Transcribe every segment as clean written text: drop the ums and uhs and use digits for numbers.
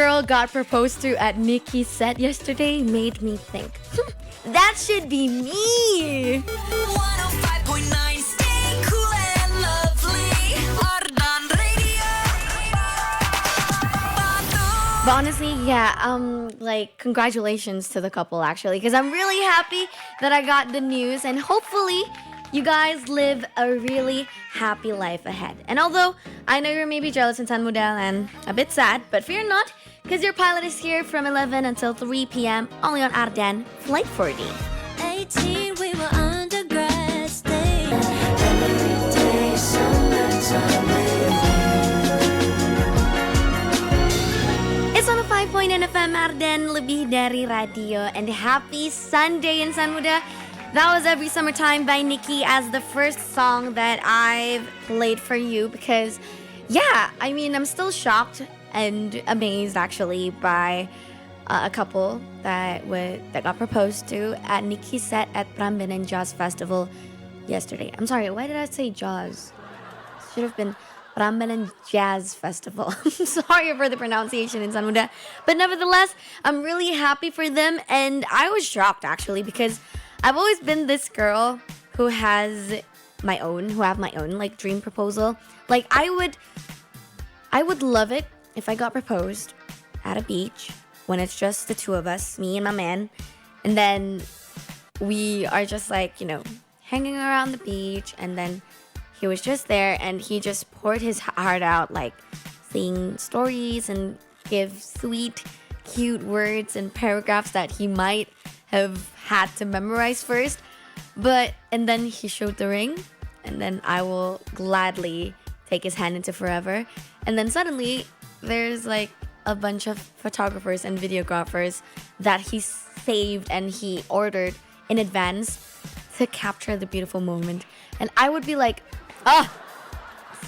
girl got proposed to at Nicki's set yesterday made me think, that should be me. 105.9, stay cool and lovely. ARDAN Radio. But honestly, yeah, like congratulations to the couple actually, because I'm really happy that I got the news, and hopefully you guys live a really happy life ahead. And although I know you're maybe jealous in San Model and a bit sad, but fear not, because your pilot is here from 11 until 3 p.m. only on ARDAN Flight 40. 18, we were undergrad, stay every day, summertime with It's on a 5.9 FM ARDAN, lebih dari radio, and happy Sunday in San Muda. That was Every Summertime by Nicki as the first song that I've played for you because, yeah, I mean, I'm still shocked and amazed actually by a couple that got proposed to at Nicki's set at Prambanan Jazz Festival yesterday. I'm sorry, why did I say Jazz? Should have been Prambanan Jazz Festival. I'm sorry for the pronunciation in San Muda. But nevertheless, I'm really happy for them, and I was shocked actually because I've always been this girl who have my own like dream proposal. Like I would love it if I got proposed at a beach when it's just the two of us, me and my man, and then we are just like, hanging around the beach, and then he was just there and he just poured his heart out, like saying stories and give sweet, cute words and paragraphs that he might have had to memorize first, and then he showed the ring, and then I will gladly take his hand into forever. And then suddenly there's like a bunch of photographers and videographers that he saved and he ordered in advance to capture the beautiful moment. And I would be like,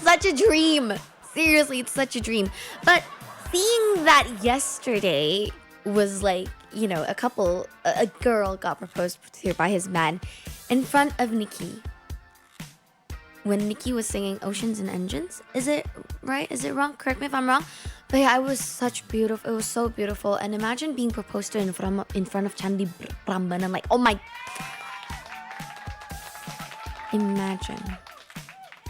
such a dream. Seriously, it's such a dream. But seeing that yesterday was like, a girl got proposed to by his man in front of Nicki. When Nicki was singing Oceans and Engines. Is it right? Is it wrong? Correct me if I'm wrong. But yeah, it was it was so beautiful. And imagine being proposed to in front of Candi Prambanan. Like, oh my. Imagine.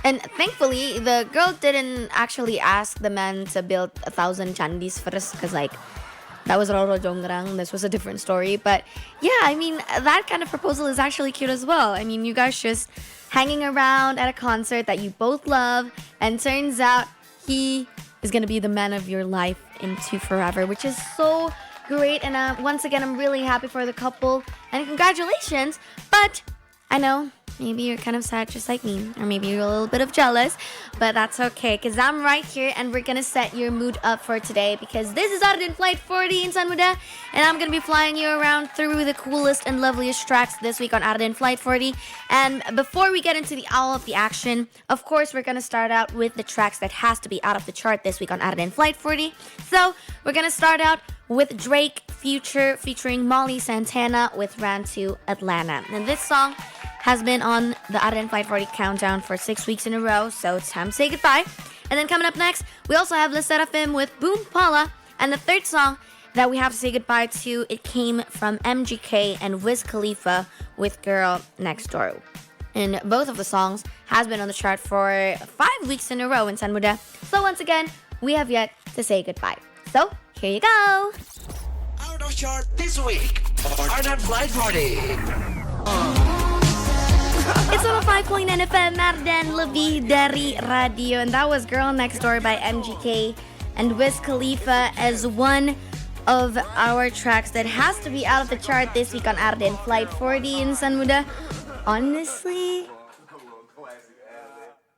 And thankfully, the girl didn't actually ask the man to build 1,000 chandis first, because that was Roro Jonggrang. This was a different story. But yeah, I mean, that kind of proposal is actually cute as well. I mean, you guys just hanging around at a concert that you both love, and turns out he is going to be the man of your life into forever, which is so great. And once again, I'm really happy for the couple, and congratulations. But I know maybe you're kind of sad just like me, or maybe you're a little bit of jealous, but that's okay, because I'm right here and we're gonna set your mood up for today, because this is ARDAN Flight 40 in San Muda, and I'm gonna be flying you around through the coolest and loveliest tracks this week on ARDAN Flight 40. And before we get into all of the action, of course, we're gonna start out with the tracks that has to be out of the chart this week on ARDAN Flight 40. So we're gonna start out with Drake Future featuring Molly Santana with Ran to Atlanta. And this song has been on the ARDAN Flight 40 countdown for 6 weeks in a row, so it's time to say goodbye. And then coming up next, we also have Le Serafim with Boom Paula. And the third song that we have to say goodbye to, it came from MGK and Wiz Khalifa with Girl Next Door. And both of the songs has been on the chart for 5 weeks in a row in San Muda. So once again, we have yet to say goodbye. So here you go. Out of chart this week, ARDAN Flight 40. It's on a 5.9 FM ARDAN, lebih dari radio. And that was Girl Next Door by MGK and Wiz Khalifa as one of our tracks that has to be out of the chart this week on ARDAN Flight 40 in San Muda. Honestly,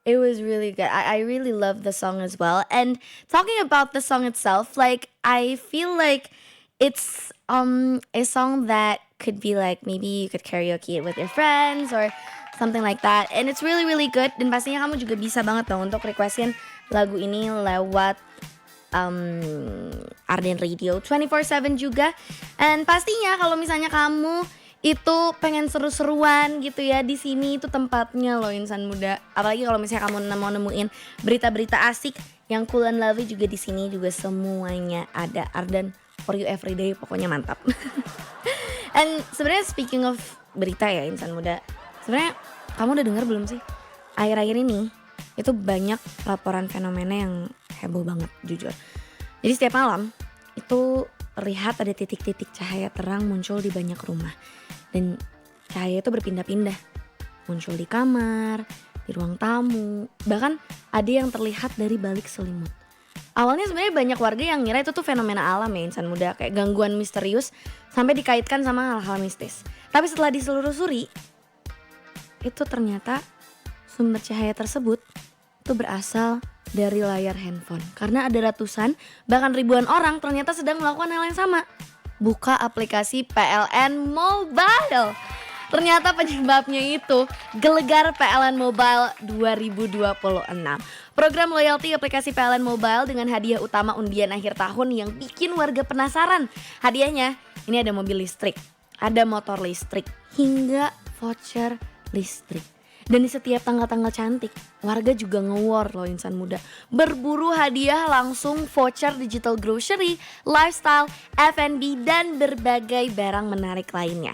it was really good. I really love the song as well. And talking about the song itself, like, I feel like it's a song that could be like, maybe you could karaoke it with your friends or something like that. And it's really, really good. Dan pastinya kamu juga bisa banget dong untuk requestin lagu ini lewat ARDAN Radio 24/7 juga. And pastinya kalau misalnya kamu itu pengen seru-seruan gitu ya, di sini itu tempatnya loh insan muda. Apalagi kalau misalnya kamu mau nemuin berita-berita asik yang cool and lovely juga di sini juga semuanya ada. ARDAN for you everyday, pokoknya mantap. And sebenarnya speaking of berita ya insan muda, sebenarnya kamu udah dengar belum sih? Akhir-akhir ini itu banyak laporan fenomena yang heboh banget jujur. Jadi setiap malam itu terlihat ada titik-titik cahaya terang muncul di banyak rumah. Dan cahaya itu berpindah-pindah. Muncul di kamar, di ruang tamu, bahkan ada yang terlihat dari balik selimut. Awalnya sebenarnya banyak warga yang ngira itu tuh fenomena alam ya insan muda, kayak gangguan misterius sampai dikaitkan sama hal-hal mistis. Tapi setelah diselusuri, itu ternyata sumber cahaya tersebut itu berasal dari layar handphone. Karena ada ratusan, bahkan ribuan orang ternyata sedang melakukan hal yang sama. Buka aplikasi PLN Mobile. Ternyata penyebabnya itu Gelegar PLN Mobile 2026. Program loyalty aplikasi PLN Mobile dengan hadiah utama undian akhir tahun yang bikin warga penasaran. Hadiahnya ini ada mobil listrik, ada motor listrik, hingga voucher listrik. Dan di setiap tanggal-tanggal cantik, warga juga nge-war loh insan muda. Berburu hadiah langsung voucher digital grocery, lifestyle, F&B, dan berbagai barang menarik lainnya.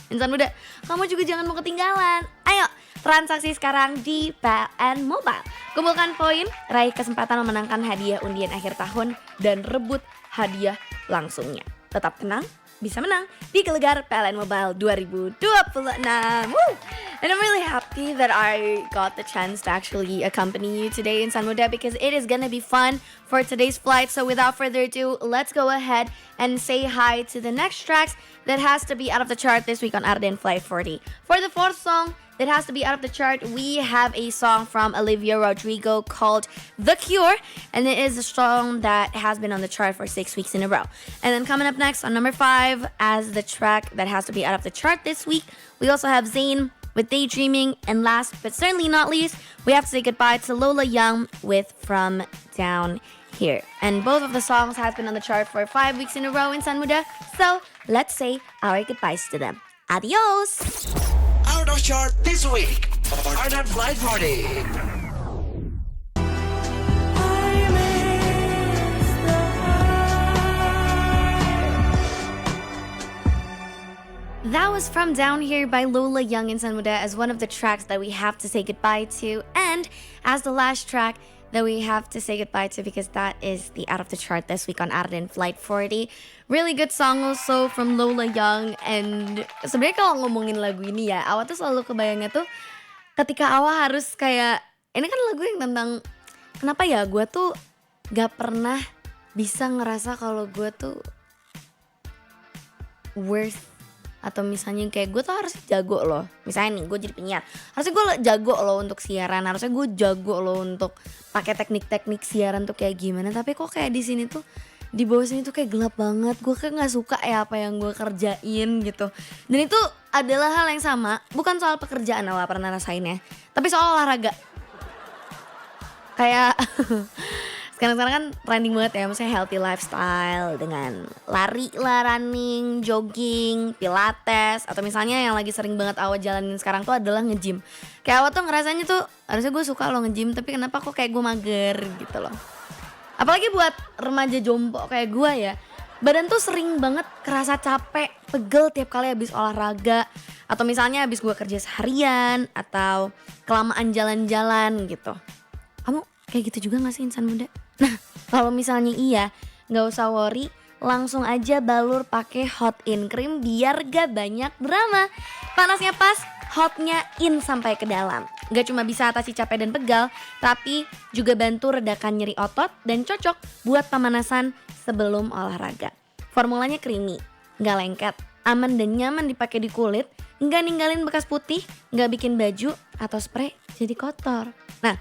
Insan muda, kamu juga jangan mau ketinggalan. Ayo, transaksi sekarang di PLN Mobile. Kumpulkan poin, raih kesempatan memenangkan hadiah undian akhir tahun, dan rebut hadiah langsungnya. Tetap tenang, bisa menang di Gelegar PLN Mobile 2026. Woo! And I'm really happy that I got the chance to actually accompany you today in San Muda because it is gonna be fun for today's flight. So without further ado, let's go ahead and say hi to the next tracks that has to be out of the chart this week on ARDAN Flight 40. For the fourth song that has to be out of the chart, we have a song from Olivia Rodrigo called The Cure, and it is a song that has been on the chart for 6 weeks in a row. And then coming up next on number 5 as the track that has to be out of the chart this week, we also have Zayn with Daydreaming, and last but certainly not least, we have to say goodbye to Lola Young with From Down Here. And both of the songs has been on the chart for 5 weeks in a row in San Muda, so let's say our goodbyes to them. Adios! Out of chart this week on ARDAN Flight Party. That was From Down Here by Lola Young in San Muda as one of the tracks that we have to say goodbye to, and as the last track that we have to say goodbye to because that is the out of the chart this week on ARDAN Flight 40. Really good song also from Lola Young. And sebenarnya kalau ngomongin lagu ini ya, Awa tuh selalu kebayangnya tuh ketika Awa harus kayak, ini kan lagu yang tentang kenapa ya gue tuh gak pernah bisa ngerasa kalau gue tuh worth, atau misalnya kayak gue tuh harus jago loh. Misalnya nih gue jadi penyiar, harusnya gue jago loh untuk siaran, harusnya gue jago loh untuk pakai teknik-teknik siaran tuh kayak gimana. Tapi kok kayak di sini tuh, di bawah sini tuh kayak gelap banget. Gue kayak nggak suka ya apa yang gue kerjain gitu. Dan itu adalah hal yang sama, bukan soal pekerjaan Awa pernah rasain ya, tapi soal olahraga. Kayak sekarang kan trending banget ya, maksudnya healthy lifestyle dengan lari lah, running, jogging, pilates, atau misalnya yang lagi sering banget Awa jalanin sekarang tuh adalah nge-gym. Kayak Awa tuh ngerasanya tuh harusnya gue suka loh nge-gym, tapi kenapa kok kayak gue mager gitu loh. Apalagi buat remaja jompo kayak gue ya, badan tuh sering banget kerasa capek, pegel tiap kali habis olahraga, atau misalnya habis gue kerja seharian, atau kelamaan jalan-jalan gitu. Kamu kayak gitu juga gak sih insan muda? Nah, kalau misalnya iya, nggak usah worry, langsung aja balur pakai hot in cream biar gak banyak drama. Panasnya pas, hotnya in sampai ke dalam. Gak cuma bisa atasi capek dan pegal, tapi juga bantu redakan nyeri otot dan cocok buat pemanasan sebelum olahraga. Formulanya creamy, nggak lengket, aman dan nyaman dipakai di kulit, nggak ninggalin bekas putih, nggak bikin baju atau spray jadi kotor. Nah,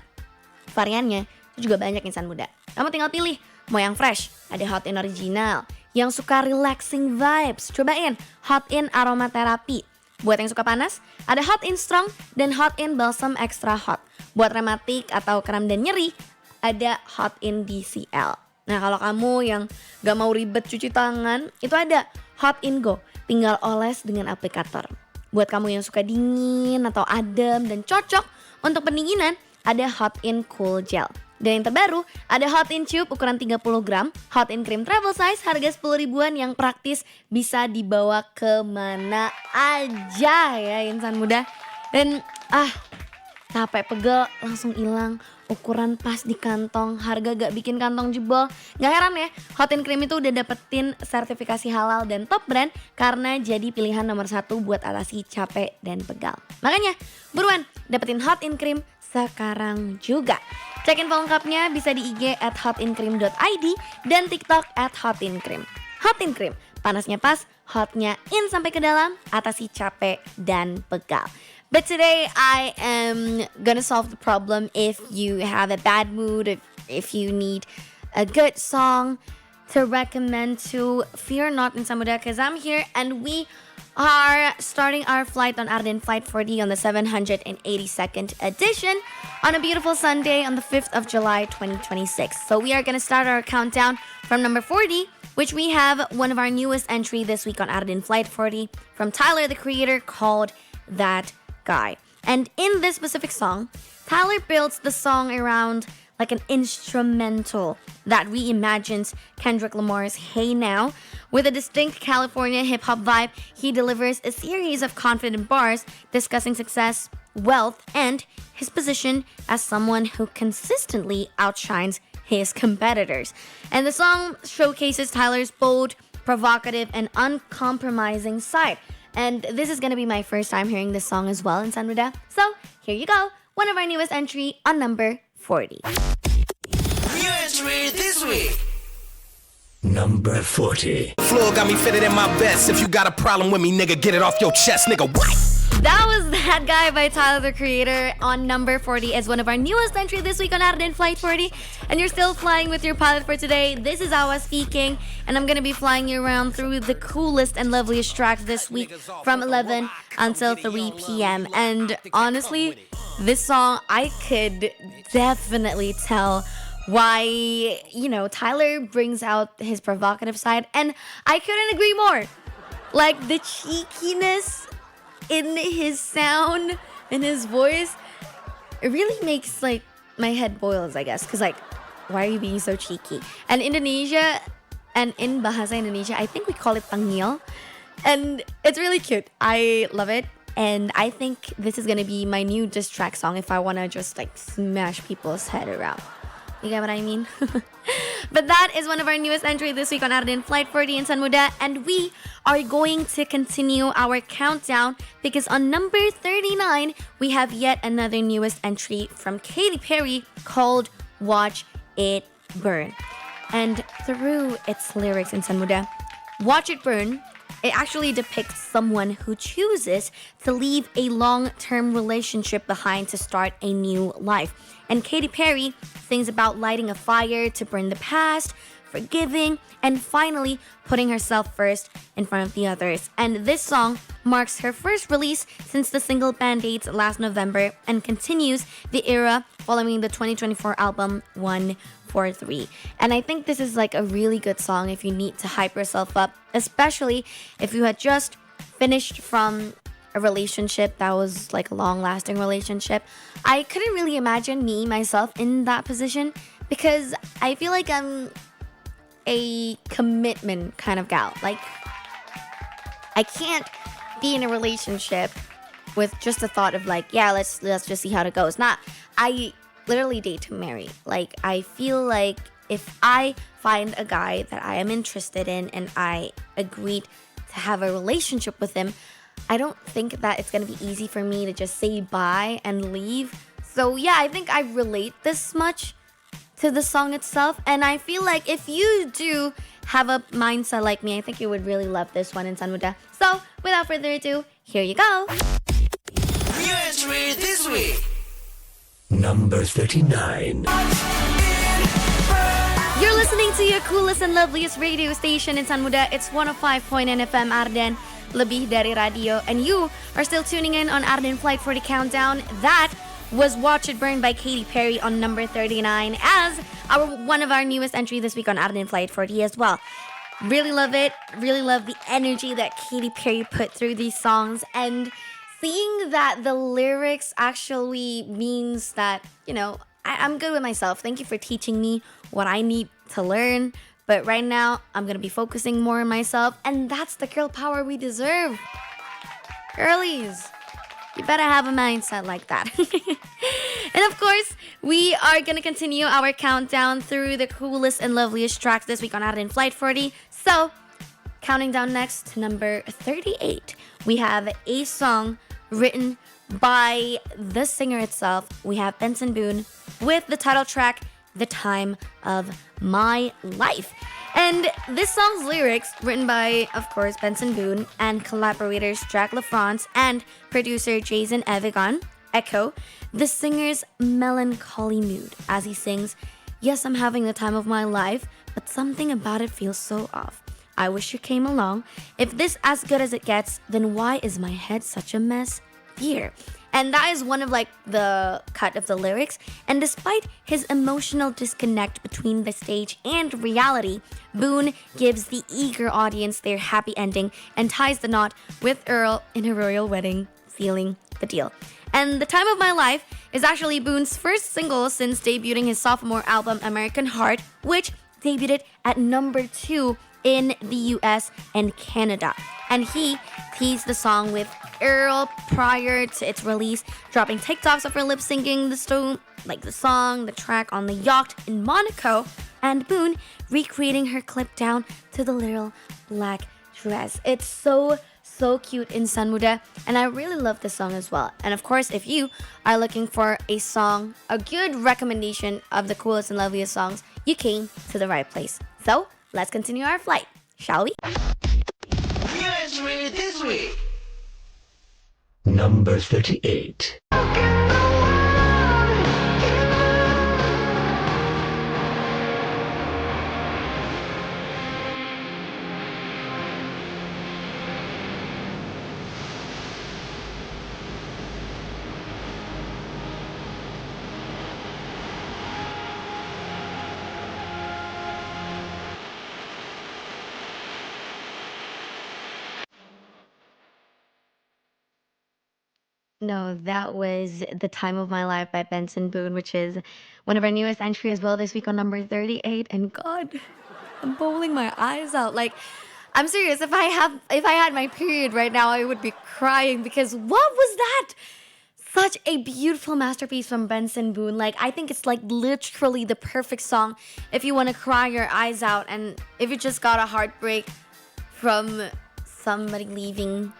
variannya itu juga banyak insan muda. Kamu tinggal pilih, mau yang fresh, ada hot in original. Yang suka relaxing vibes, cobain hot in aromaterapi. Buat yang suka panas, ada hot in strong dan hot in balsam extra hot. Buat rematik atau kram dan nyeri, ada hot in DCL. Nah, kalau kamu yang gak mau ribet cuci tangan, itu ada hot in go, tinggal oles dengan aplikator. Buat kamu yang suka dingin atau adem dan cocok untuk pendinginan, ada hot in cool gel. Dan yang terbaru, ada Hot in Tube ukuran 30 gram, Hot in Cream travel size harga 10 ribuan yang praktis bisa dibawa kemana aja ya insan muda. Dan capek pegel langsung hilang, ukuran pas di kantong, harga gak bikin kantong jebol. Gak heran ya, Hot in Cream itu udah dapetin sertifikasi halal dan top brand karena jadi pilihan nomor 1 buat atasi capek dan pegal. Makanya buruan dapetin Hot in Cream sekarang juga. Cek info lengkapnya bisa di IG @hotincream.id dan TikTok @hotincream. Hot in Cream, panasnya pas, hotnya in sampai ke dalam, atasi capek dan pegal. But today I am gonna solve the problem if you have a bad mood, if you need a good song to recommend to. Fear not in Samuda, because I'm here and we are starting our flight on ARDAN Flight 40 on the 782nd edition on a beautiful Sunday on the 5th of July 2026. So we are going to start our countdown from number 40, which we have one of our newest entry this week on ARDAN Flight 40 from Tyler, the Creator, called That Guy. And in this specific song, Tyler builds the song around like an instrumental that reimagines Kendrick Lamar's Hey Now. With a distinct California hip-hop vibe, he delivers a series of confident bars discussing success, wealth, and his position as someone who consistently outshines his competitors. And the song showcases Tyler's bold, provocative, and uncompromising side. And this is gonna be my first time hearing this song as well in San Ruda. So here you go, one of our newest entry on number 40. New entry this week. Number 40. Floor got me fitted in my best. If you got a problem with me, nigga, get it off your chest, nigga. What? That was That Guy by Tyler, the Creator, on number 40 as one of our newest entry this week on ARDAN Flight 40. And you're still flying with your pilot for today. This is Zahwa speaking, and I'm gonna be flying you around through the coolest and loveliest tracks this week from 11 until 3 p.m. And honestly, this song, I could definitely tell why, Tyler brings out his provocative side, and I couldn't agree more. Like, the cheekiness in his sound, in his voice, it really makes, like, my head boils, I guess, because, like, why are you being so cheeky? And Indonesia, and in Bahasa Indonesia, I think we call it tangil, and it's really cute. I love it. And I think this is gonna be my new diss track song if I wanna just, like, smash people's head around. You get what I mean? But that is one of our newest entries this week on ARDAN Flight 40 in San Muda. And we are going to continue our countdown because on number 39, we have yet another newest entry from Katy Perry called Watch It Burn. And through its lyrics in San Muda, Watch It Burn, it actually depicts someone who chooses to leave a long-term relationship behind to start a new life. And Katy Perry sings about lighting a fire to burn the past, forgiving, and finally putting herself first in front of the others. And this song marks her first release since the single Band-Aids last November and continues the era following the 2024 album 143. And I think this is like a really good song if you need to hype yourself up, especially if you had just finished from a relationship that was like a long-lasting relationship. I couldn't really imagine myself in that position because I feel like I'm a commitment kind of gal. Like, I can't be in a relationship with just the thought of like, yeah, let's just see how it goes. I literally date to marry. Like, I feel like if I find a guy that I am interested in and I agreed to have a relationship with him, I don't think that it's gonna be easy for me to just say bye and leave. So yeah, I think I relate this much to the song itself, and I feel like if you do have a mindset like me, I think you would really love this one in San Muda. So without further ado, here you go. New entry this week. Number 39. You're listening to your coolest and loveliest radio station in San Muda. It's 105.9 FM ARDAN, lebih dari radio. And you are still tuning in on ARDAN Flight 40 Countdown. That was Watch It Burn by Katy Perry on number 39 as one of our newest entry this week on ARDAN Flight 40 as well. Really love it. Really love the energy that Katy Perry put through these songs, and seeing that the lyrics actually means that, I'm good with myself. Thank you for teaching me what I need to learn. But right now, I'm going to be focusing more on myself. And that's the girl power we deserve. Girlies, you better have a mindset like that. And of course, we are going to continue our countdown through the coolest and loveliest tracks this week on ARDAN Flight 40. So, counting down next to number 38, we have a song written by the singer itself. We have Benson Boone with the title track, The Time of My Life. And this song's lyrics, written by, of course, Benson Boone, and collaborators Jack LaFrance and producer Jason Evigan, echo the singer's melancholy mood as he sings, "Yes, I'm having the time of my life, but something about it feels so off. I wish you came along. If this as good as it gets, then why is my head such a mess? Here." And that is one of like the cut of the lyrics. And despite his emotional disconnect between the stage and reality, Boone gives the eager audience their happy ending and ties the knot with Earl in a royal wedding, sealing the deal. And The Time of My Life is actually Boone's first single since debuting his sophomore album American Heart, which debuted at number 2 in the US and Canada. And he teased the song with Earl prior to its release, dropping TikToks of her lip syncing the song, the track on the yacht in Monaco, and Boone recreating her clip down to the literal black dress. It's so cute in Sanmuda, and I really love this song as well. And of course, if you are looking for a song, a good recommendation of the coolest and loveliest songs, you came to the right place. So, let's continue our flight, shall we? New entry this week. Number 38. No, that was The Time of My Life by Benson Boone, which is one of our newest entries as well this week on number 38. And God, I'm bowling my eyes out. Like, I'm serious. If I had my period right now, I would be crying because what was that? Such a beautiful masterpiece from Benson Boone. Like, I think it's like literally the perfect song if you want to cry your eyes out and if you just got a heartbreak from somebody leaving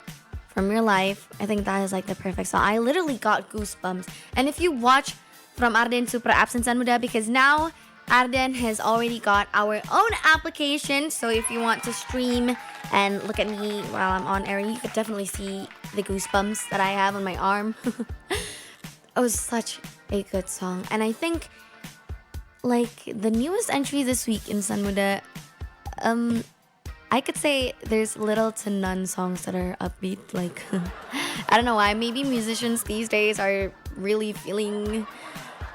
from your life. I think that is like the perfect song. I literally got goosebumps. And if you watch from Arden Supra apps in San Muda, because now Arden has already got our own application. So if you want to stream and look at me while I'm on air, you could definitely see the goosebumps that I have on my arm. It was such a good song. And I think like the newest entry this week in San Muda, I could say there's little to none songs that are upbeat. Like, I don't know why. Maybe musicians these days are really feeling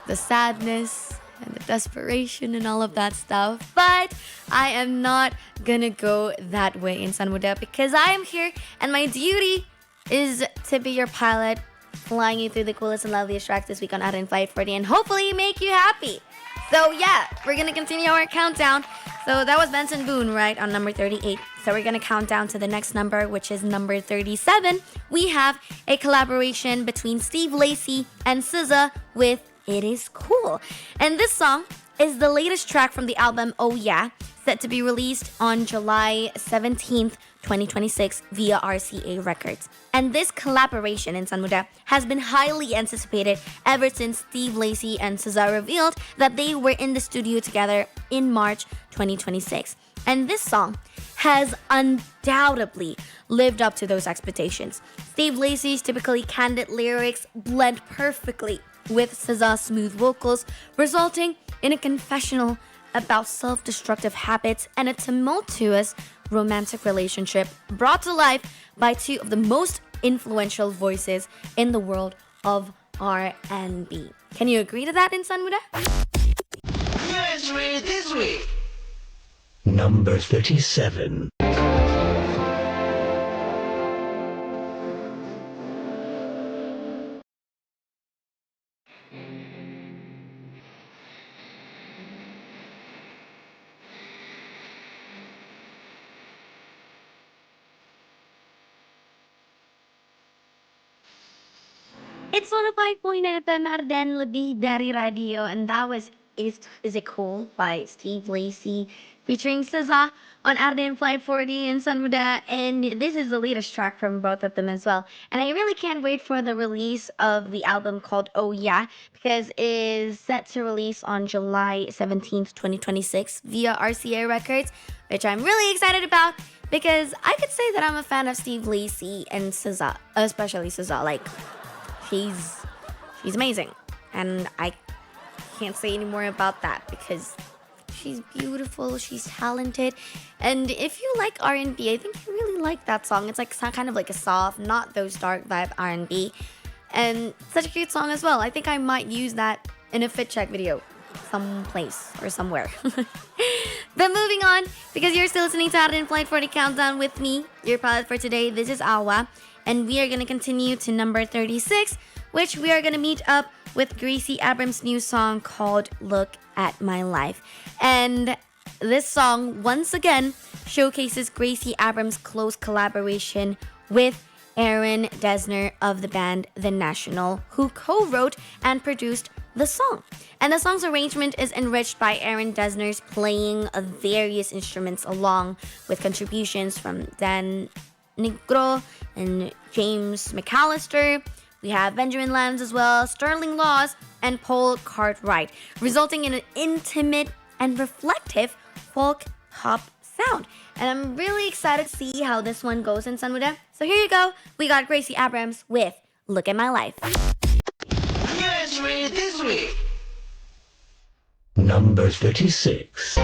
the sadness and the desperation and all of that stuff. But I am not gonna go that way in San Muda because I am here and my duty is to be your pilot, flying you through the coolest and loveliest tracks this week on ARDAN Flight 40 and hopefully make you happy. So yeah, we're gonna continue our countdown. So that was Benson Boone, right, on number 38. So we're gonna count down to the next number, which is number 37. We have a collaboration between Steve Lacy and SZA with It Is Cool. And this song is the latest track from the album Oh Yeah, set to be released on July 17th, 2026 via RCA Records. And this collaboration in San Muda has been highly anticipated ever since Steve Lacy and SZA revealed that they were in the studio together in March 2026. And this song has undoubtedly lived up to those expectations. Steve Lacy's typically candid lyrics blend perfectly with SZA's smooth vocals, resulting in a confessional about self-destructive habits and a tumultuous romantic relationship brought to life by two of the most influential voices in the world of R&B. Can you agree to that in San Muda? New entry this week. Number 37. It's on a 5.9 FM Arden Lebih Dari Radio, and that was Is It Cool by Steve Lacy featuring SZA on Arden Flight 40 and Sun Muda, and this is the latest track from both of them as well. And I really can't wait for the release of the album called Oh Yeah, because it is set to release on July 17th, 2026 via RCA Records, which I'm really excited about because I could say that I'm a fan of Steve Lacy and SZA, especially SZA. Like, she's amazing, and I can't say any more about that because she's beautiful, she's talented, and if you like R&B, I think you really like that song. It's like kind of like a soft, not those dark vibe R&B, and such a cute song as well. I think I might use that in a fit check video someplace or somewhere. But moving on, because you're still listening to Arden Flight 40 Countdown with me, your pilot for today. This is Zahwa, and we are going to continue to number 36, which we are going to meet up with Gracie Abrams' new song called Look at My Life. And this song, once again, showcases Gracie Abrams' close collaboration with Aaron Dessner of the band The National, who co-wrote and produced the song. And the song's arrangement is enriched by Aaron Dessner's playing of various instruments along with contributions from Dan Nigro and James McAllister. We have Benjamin Lands as well, Sterling Laws, and Paul Cartwright, resulting in an intimate and reflective folk pop sound. And I'm really excited to see how this one goes in Sanmuda. So here you go. We got Gracie Abrams with Look at My Life. New entry this week. Number 36.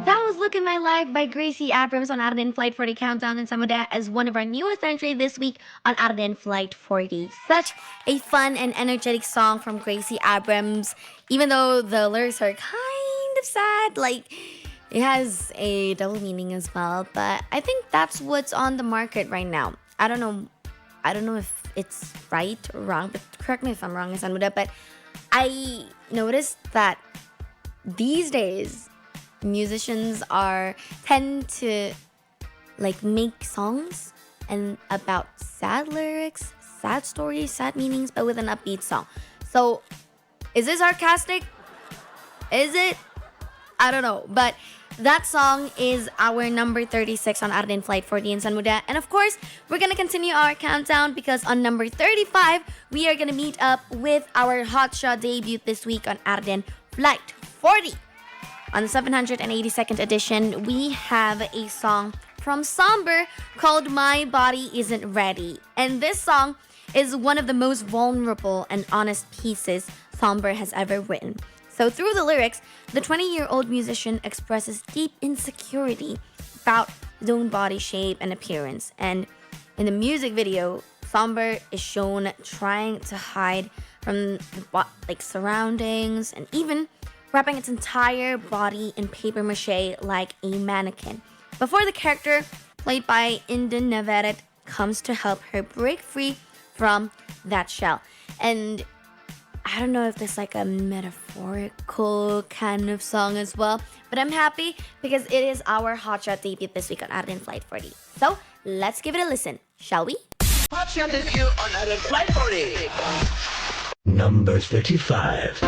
That was Look at My Life by Gracie Abrams on Arden Flight 40 Countdown, and some of that as one of our newest entries this week on Arden Flight 40. Such a fun and energetic song from Gracie Abrams, even though the lyrics are kind of sad. Like, it has a double meaning as well, but I think that's what's on the market right now. I don't know if it's right or wrong, but correct me if I'm wrong, Sanmuda, but I noticed that these days musicians tend to like make songs and about sad lyrics, sad stories, sad meanings, but with an upbeat song. So is this sarcastic? Is it? I don't know, but that song is our number 36 on Arden Flight 40 in Sanmuda. And of course, we're going to continue our countdown because on number 35, we are going to meet up with our hotshot debut this week on Arden Flight 40. On the 782nd edition, we have a song from Somber called My Body Isn't Ready. And this song is one of the most vulnerable and honest pieces Somber has ever written. So through the lyrics, the 20-year-old musician expresses deep insecurity about his own body shape and appearance. And in the music video, Somber is shown trying to hide from surroundings and even wrapping its entire body in paper mache like a mannequin. Before the character, played by Indin Navaret, comes to help her break free from that shell. And I don't know if this is like a metaphorical kind of song as well, but I'm happy because it is our hotshot debut this week on Arden Flight 40. So let's give it a listen, shall we? Hotshot debut on Arden Flight 40. Number 35.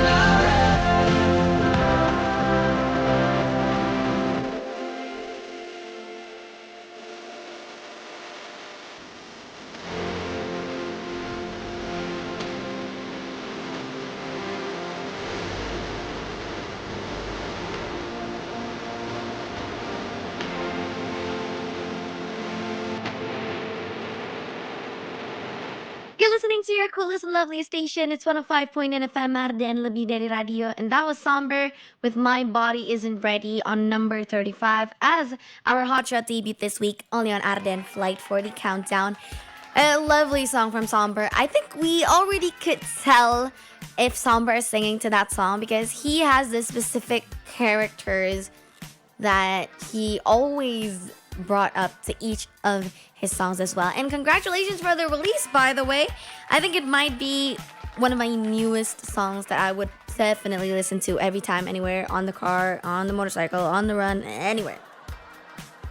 You're listening listening to your coolest and loveliest station. It's 105.9 FM Arden Lebih Dari Radio. And that was Somber with My Body Isn't Ready on number 35 as our hotshot debut this week only on Arden Flight 40 Countdown. A lovely song from Somber. I think we already could tell if Somber is singing to that song because he has this specific characters that he always brought up to each of his songs as well. And congratulations for the release, by the way. I think it might be one of my newest songs that I would definitely listen to every time, anywhere, on the car, on the motorcycle, on the run, anywhere.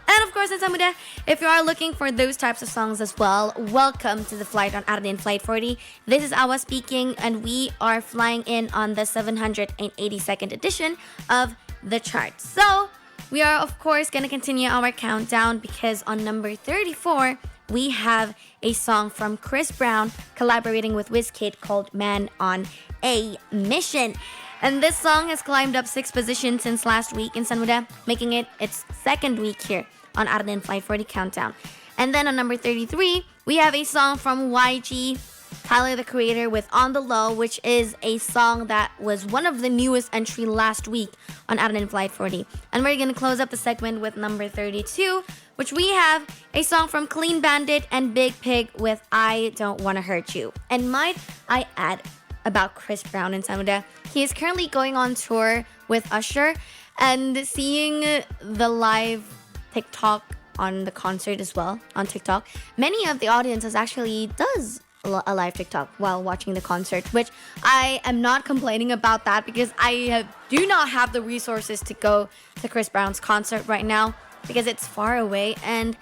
And of course, Insan Muda, if you are looking for those types of songs as well, welcome to the flight on Arden Flight 40. This is Awa speaking, and we are flying in on the 782nd edition of the chart. So, we are, of course, going to continue our countdown because on number 34, we have a song from Chris Brown collaborating with Wizkid called Man on a Mission. And this song has climbed up 6 positions since last week in Sanmuda, making it its second week here on Arden Flight 40 Countdown. And then on number 33, we have a song from YG, Tyler the Creator with On the Low, which is a song that was one of the newest entry last week on Arden Flight 40. And we're going to close up the segment with number 32, which we have a song from Clean Bandit and Big Pig with I Don't Wanna Hurt You. And might I add about Chris Brown in Samuda, he is currently going on tour with Usher, and seeing the live TikTok on the concert as well on TikTok, many of the audiences actually does a live TikTok while watching the concert, which I am not complaining about that because I do not have the resources to go to Chris Brown's concert right now because it's far away, and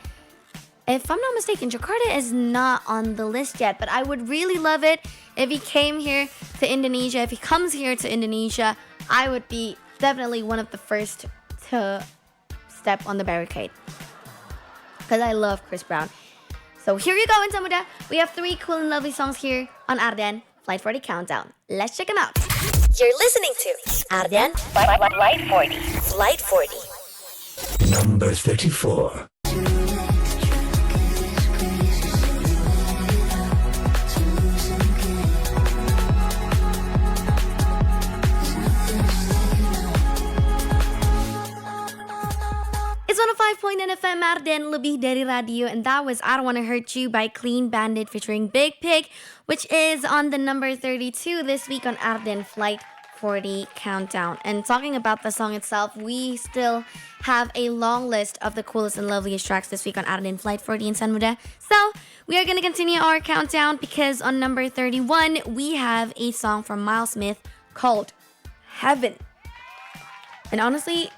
if I'm not mistaken, Jakarta is not on the list yet, but I would really love it if he came here to Indonesia. If he comes here to Indonesia, I would be definitely one of the first to step on the barricade because I love Chris Brown. So here you go, in Samuda. We have 3 cool and lovely songs here on Arden Flight 40 Countdown. Let's check them out. You're listening to Ardan Flight 40. Flight 40. Number 34. It's 105.9 FM Arden Lebih Dari Radio, and that was I Don't Wanna Hurt You by Clean Bandit featuring Big Pig, which is on the number 32 this week on Arden Flight 40 Countdown. And talking about the song itself, we still have a long list of the coolest and loveliest tracks this week on Arden Flight 40 in Sanmuda. So we are going to continue our countdown because on number 31, we have a song from Miles Smith called Heaven. And honestly,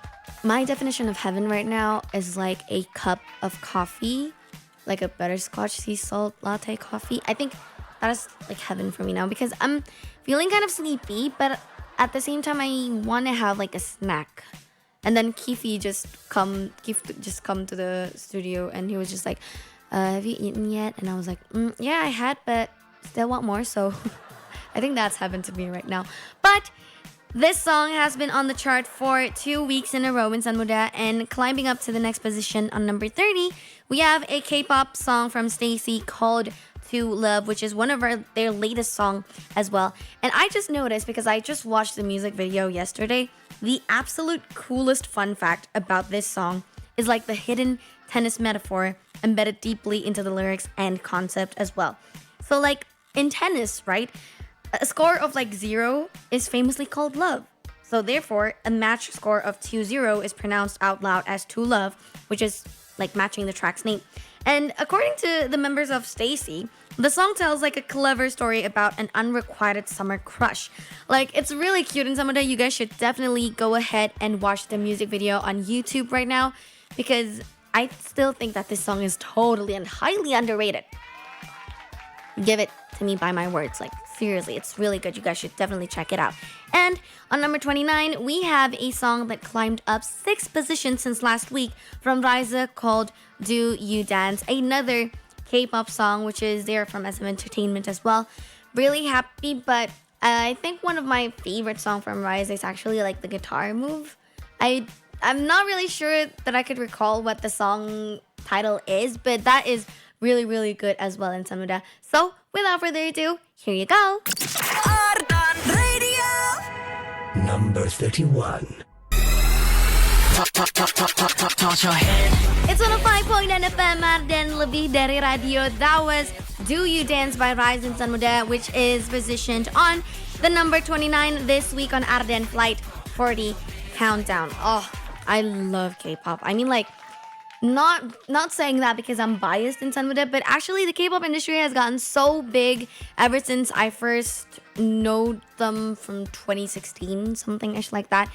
my definition of heaven right now is like a cup of coffee, like a butterscotch sea salt latte coffee. I think that is like heaven for me now because I'm feeling kind of sleepy, but at the same time I want to have like a snack. And then Keith just come to the studio and he was just like, have you eaten yet? And I was like, yeah, I had, but still want more. So I think that's heaven to me right now. But this song has been on the chart for 2 weeks in a row in Sanmuda, and climbing up to the next position on number 30, we have a K-pop song from Stacey called To Love, which is one of their latest song as well. And I just noticed, because I just watched the music video yesterday, the absolute coolest fun fact about this song is like the hidden tennis metaphor embedded deeply into the lyrics and concept as well. So like in tennis, right? A score of like 0 is famously called love. So therefore, a match score of 2-0 is pronounced out loud as To Love, which is like matching the track's name. And according to the members of Stacey, the song tells like a clever story about an unrequited summer crush. Like, it's really cute, and some of that you guys should definitely go ahead and watch the music video on YouTube right now because I still think that this song is totally and highly underrated. Give it to me by my words, like seriously, it's really good. You guys should definitely check it out. And on number 29, we have a song that climbed up 6 positions since last week from Ryza called Do You Dance, another K-pop song, which is there from SM Entertainment as well. Really happy, but I think one of my favorite songs from Ryza is actually like the guitar move. I'm not really sure that I could recall what the song title is, but that is really, really good as well in Samuda. So without further ado, here you go. Ardan Radio. Number 31. Toss your head. It's on a 5.9 FM Arden Lebih Dari Radio. That was Do You Dance by Rise and San Muda, which is positioned on the number 29 this week on Arden Flight 40 Countdown. Oh, I love K-pop. I mean, like, not saying that because I'm biased in San Muda, but actually the K-pop industry has gotten so big ever since I first know them from 2016, something-ish like that.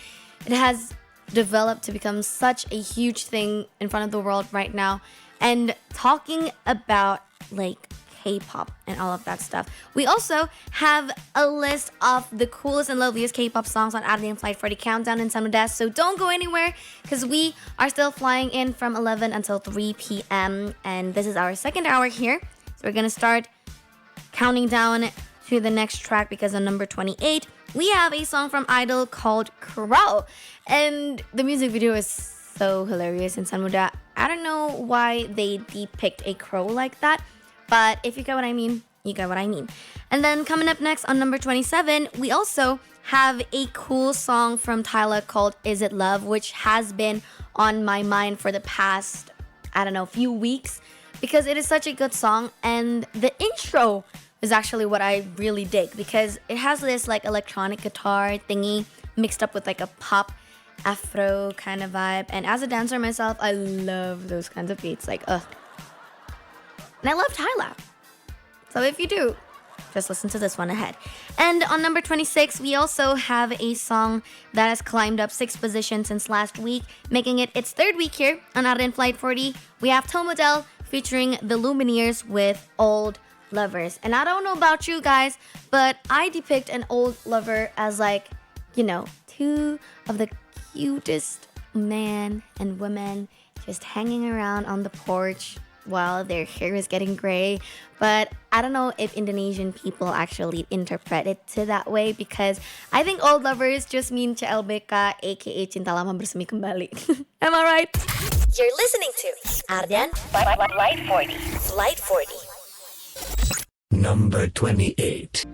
It has developed to become such a huge thing in front of the world right now. And talking about like K-pop and all of that stuff, we also have a list of the coolest and loveliest K-pop songs on Ardan Flight 40 Countdown in San Muda. So don't go anywhere because we are still flying in from 11 until 3 p.m. And this is our second hour here. So we're gonna start counting down to the next track because on number 28 we have a song from Idol called Crow. And the music video is so hilarious in San Muda. I don't know why they depict a crow like that, but if you get what I mean, you get what I mean. And then coming up next on number 27, we also have a cool song from Tyla called Is It Love, which has been on my mind for the past, I don't know, few weeks because it is such a good song. And the intro is actually what I really dig because it has this like electronic guitar thingy mixed up with like a pop afro kind of vibe. And as a dancer myself, I love those kinds of beats. Like, ugh. And I love Tyla. So if you do, just listen to this one ahead. And on number 26, we also have a song that has climbed up 6 positions since last week, making it its third week here on Arden Flight 40. We have Tomodel featuring the Lumineers with Old Lovers. And I don't know about you guys, but I depict an old lover as like, you know, two of the cutest man and women just hanging around on the porch while their hair is getting gray. But I don't know if Indonesian people actually interpret it to that way because I think old lovers just mean CLBK aka Cinta Lama Bersemi Kembali. Am I right? You're listening to Ardan Flight 40. Flight 40. Number 28.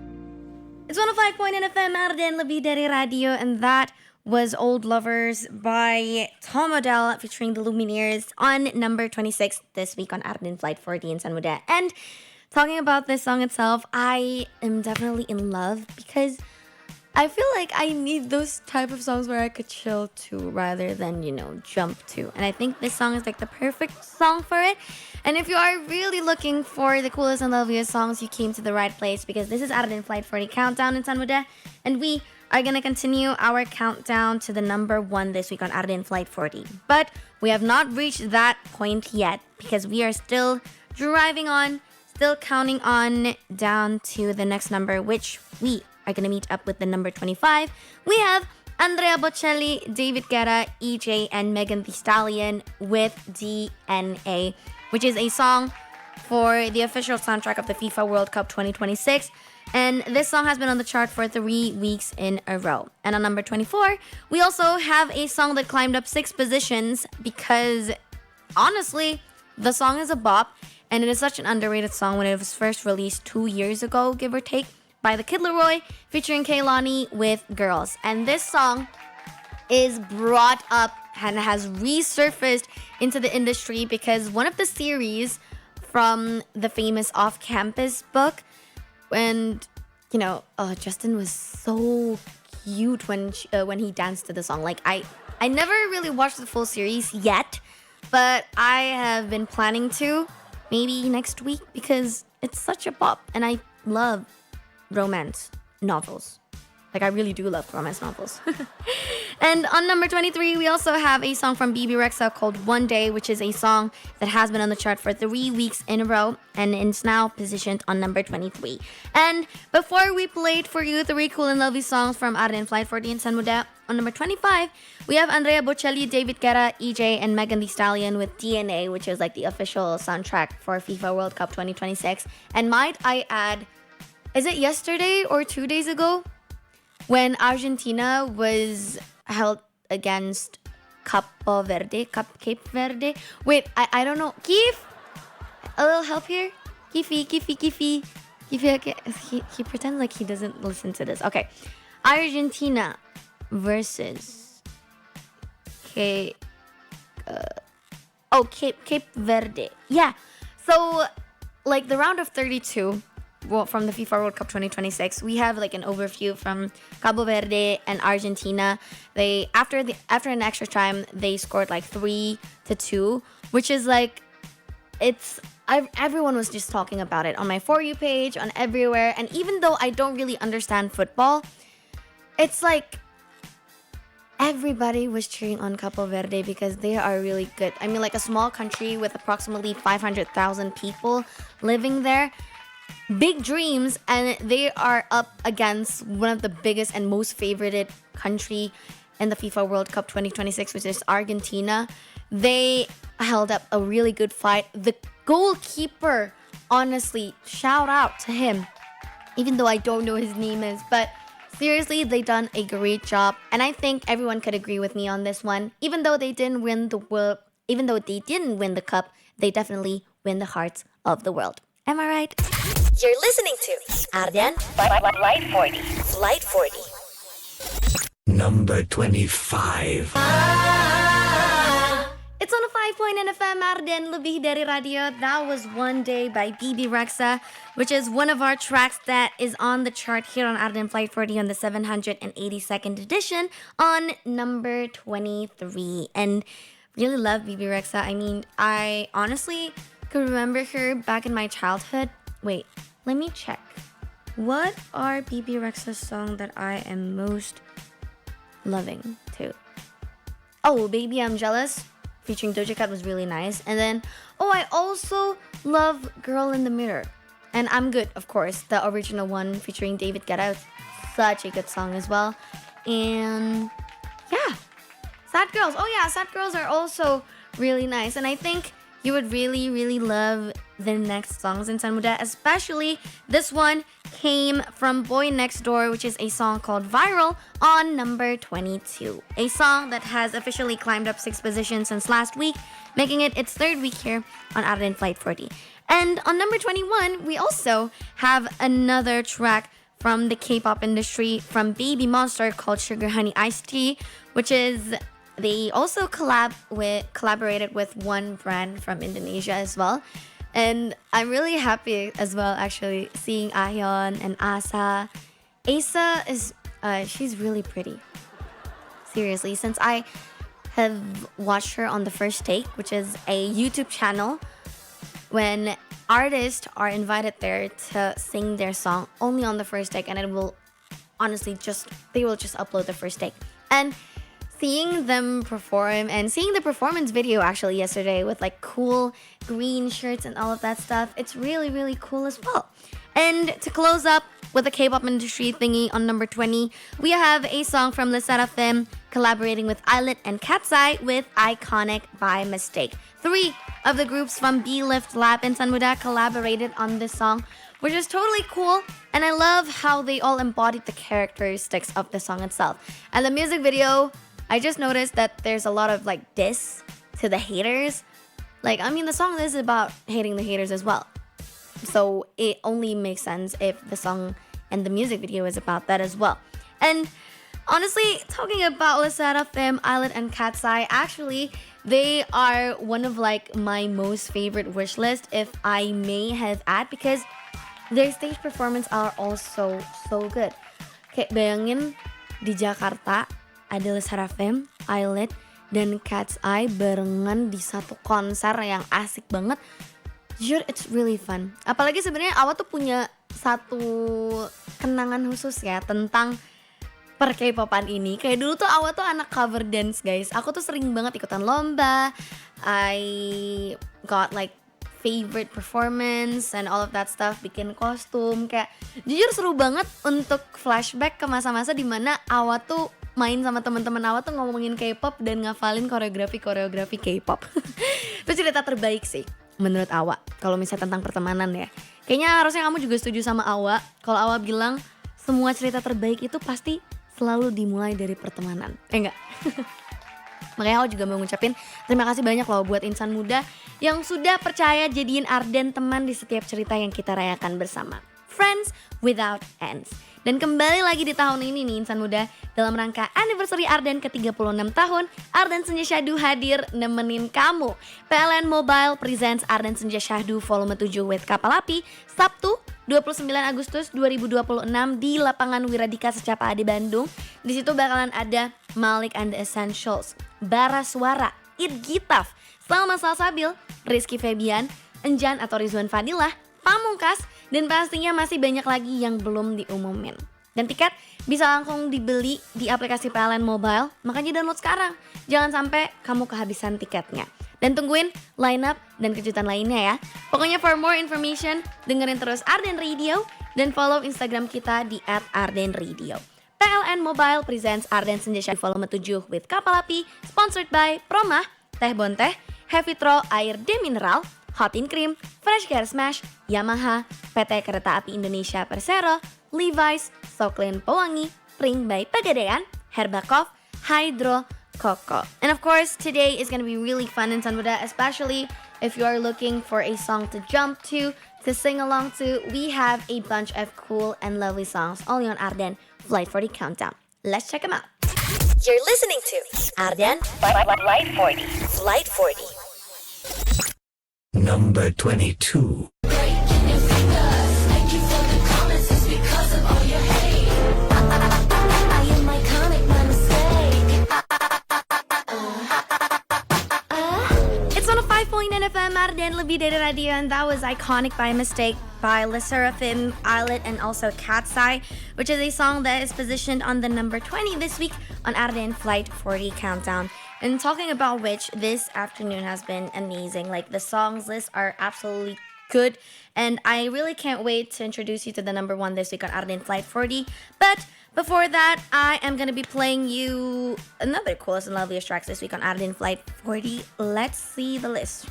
It's 105.9 FM Arden Lebih Dari Radio, and that was Old Lovers by Tomodel featuring the Lumineers on number 26 this week on Arden Flight 40 in San Muda. And talking about this song itself, I am definitely in love because I feel like I need those type of songs where I could chill to rather than, you know, jump to. And I think this song is like the perfect song for it. And if you are really looking for the coolest and loveliest songs, you came to the right place because this is Arden Flight 40 Countdown in San Muda. And we are going to continue our countdown to the number 1 this week on Arden Flight 40. But we have not reached that point yet because we are still driving on, still counting on down to the next number, which we are going to meet up with the number 25. We have Andrea Bocelli, David Guetta, EJ, and Megan Thee Stallion with DNA, which is a song for the official soundtrack of the FIFA World Cup 2026. And this song has been on the chart for 3 weeks in a row. And on number 24, we also have a song that climbed up 6 positions because, honestly, the song is a bop. And it is such an underrated song when it was first released 2 years ago, give or take, by the Kid Laroi featuring Kehlani with Girls. And this song is brought up and has resurfaced into the industry because one of the series from the famous Off Campus book, and you know, Justin was so cute when he danced to the song. Like I never really watched the full series yet, but I have been planning to maybe next week because it's such a pop and I love romance novels. Like, I really do love romance novels. And on number 23, we also have a song from BB Rexa called One Day, which is a song that has been on the chart for 3 weeks in a row, and it's now positioned on number 23. And before we played for you 3 cool and lovely songs from Arden Flight 40 in San Muda, on number 25, we have Andrea Bocelli, David Guetta, EJ, and Megan Thee Stallion with DNA, which is like the official soundtrack for FIFA World Cup 2026. And might I add, is it yesterday or 2 days ago when Argentina was held against Cape Verde? Wait, I don't know. Keith? A little help here? Kifi. He pretends like he doesn't listen to this. Okay. Argentina versus Cape Cape Verde. Yeah. So like the round of 32 from the FIFA World Cup 2026, we have like an overview from Cabo Verde and Argentina. They after an extra time they scored like 3-2, which is like everyone was just talking about it on my For You page, on everywhere. And even though I don't really understand football, it's like everybody was cheering on Cabo Verde because they are really good. I mean, like a small country with approximately 500,000 people living there. Big dreams, and they are up against one of the biggest and most favorited country in the FIFA World Cup 2026, which is Argentina. They held up a really good fight. The goalkeeper, honestly, shout out to him, even though I don't know his name is, but seriously, they done a great job, and I think everyone could agree with me on this one. Even though they didn't win the cup, they definitely win the hearts of the world. Am I right? You're listening to Ardan Flight 40. Flight 40. Number 25. It's on a 5.9 FM, Arden, Lebih Dari Radio. That was One Day by BB Rexa, which is one of our tracks that is on the chart here on Arden Flight 40 on the 782nd edition on number 23. And really love BB Rexa. I mean, I honestly could remember her back in my childhood. Wait, let me check. What are BB Rexa's songs that I am most loving too? Oh, Baby I'm Jealous featuring Doja Cat was really nice. And then, I also love Girl in the Mirror. And I'm Good, of course, the original one featuring David Guetta. Such a good song as well. And yeah, Sad Girls. Oh yeah, Sad Girls are also really nice. And I think you would really, really love the next songs in San Muda, especially this one came from Boy Next Door, which is a song called Viral on number 22. A song that has officially climbed up 6 positions since last week, making it its 3rd week here on Arden Flight 40. And on number 21, we also have another track from the K-pop industry from Baby Monster called Sugar Honey Iced Tea, which is they also collaborated with one brand from Indonesia as well. And I'm really happy as well, actually, seeing Ahyeon and Asa. Asa is, she's really pretty. Seriously, since I have watched her on The First Take, which is a YouTube channel, when artists are invited there to sing their song only on The First Take, and it will honestly they will just upload The First Take. And seeing them perform and seeing the performance video actually yesterday with like cool green shirts and all of that stuff, it's really, really cool as well. And to close up with the K-pop industry thingy on number 20, we have a song from Le Seraphim collaborating with Aaliyah and Cat's Eye with Iconic by Mistake. 3 of the groups from B-Lift Lab and San Muda collaborated on this song, which is totally cool. And I love how they all embodied the characteristics of the song itself. And the music video, I just noticed that there's a lot of like diss to the haters. Like, I mean, the song is about hating the haters as well. So it only makes sense if the song and the music video is about that as well. And honestly, talking about Le Seraphim, Aaliyah and Cat's Eye, actually, they are one of like my most favorite wish list, if I may have add, because their stage performance are also so good. Kayak bayangin di Jakarta ada Le Seraphim, Aaliyah, dan Cat's Eye barengan di satu konser yang asik banget. Jujur, it's really fun. Apalagi sebenarnya Awa tuh punya satu kenangan khusus ya tentang per K-popan ini. Kayak dulu tuh Awa tuh anak cover dance, guys. Aku tuh sering banget ikutan lomba. I got like favorite performance and all of that stuff, bikin kostum. Kayak jujur seru banget untuk flashback ke masa-masa dimana Awa tuh main sama teman-teman Awa tuh ngomongin K-pop dan ngafalin koreografi K-pop. Itu cerita terbaik sih menurut Awa kalau misalnya tentang pertemanan ya. Kayaknya harusnya kamu juga setuju sama Awa kalau Awa bilang semua cerita terbaik itu pasti selalu dimulai dari pertemanan. Enggak? Makanya Awa juga mau ngucapin terima kasih banyak loh buat insan muda yang sudah percaya jadiin Arden teman di setiap cerita yang kita rayakan bersama. Friends Without Ends. Dan kembali lagi di tahun ini nih insan muda, dalam rangka anniversary Ardan ke-36 tahun, Ardan Senja Syahdu hadir nemenin kamu. PLN Mobile presents Ardan Senja Syahdu volume 7 with Kapal Api, Sabtu 29 Agustus 2026 di lapangan Wiradika Secapa di Bandung. Di situ bakalan ada Malik and the Essentials, Bara Suara, Gitaf, Salma Salsabil, Rizky Febian, Enjan atau Rizwan Fadilah, Pamungkas, dan pastinya masih banyak lagi yang belum diumumin. Dan tiket bisa langsung dibeli di aplikasi PLN Mobile, makanya download sekarang. Jangan sampai kamu kehabisan tiketnya. Dan tungguin line up dan kejutan lainnya ya. Pokoknya for more information, dengerin terus Ardan Radio dan follow Instagram kita di @ardanradio. PLN Mobile presents Ardan Senja Syahdu volume 7 with Kapal Api, sponsored by Promah, Teh Bonteh, Heavy Tro Air Demineral, Hot in Cream, Fresh Gas Smash, Yamaha, PT Kereta Api Indonesia Persero, Levi's, Soklin Pewangi, Ring by Pegadaian, Herbakov, Hydro, Coco. And of course, today is going to be really fun in Sanmuda, especially if you are looking for a song to jump to sing along to. We have a bunch of cool and lovely songs only on Ardan Flight 40 Countdown. Let's check them out. You're listening to Ardan Flight 40. Flight 40. Number 22. It's on a 5.9 FM Ardan Lebih Dari Radio, and that was Iconic by Mistake by Le Seraphim, Aaliyah, and also Cat's Eye, which is a song that is positioned on the number 20 this week on Ardan Flight 40 Countdown. And talking about which, this afternoon has been amazing. Like, the songs list are absolutely good, and I really can't wait to introduce you to the number 1 this week on Ardan Flight 40. But before that, I am going to be playing you another coolest and loveliest tracks this week on Ardan Flight 40. Let's see the list.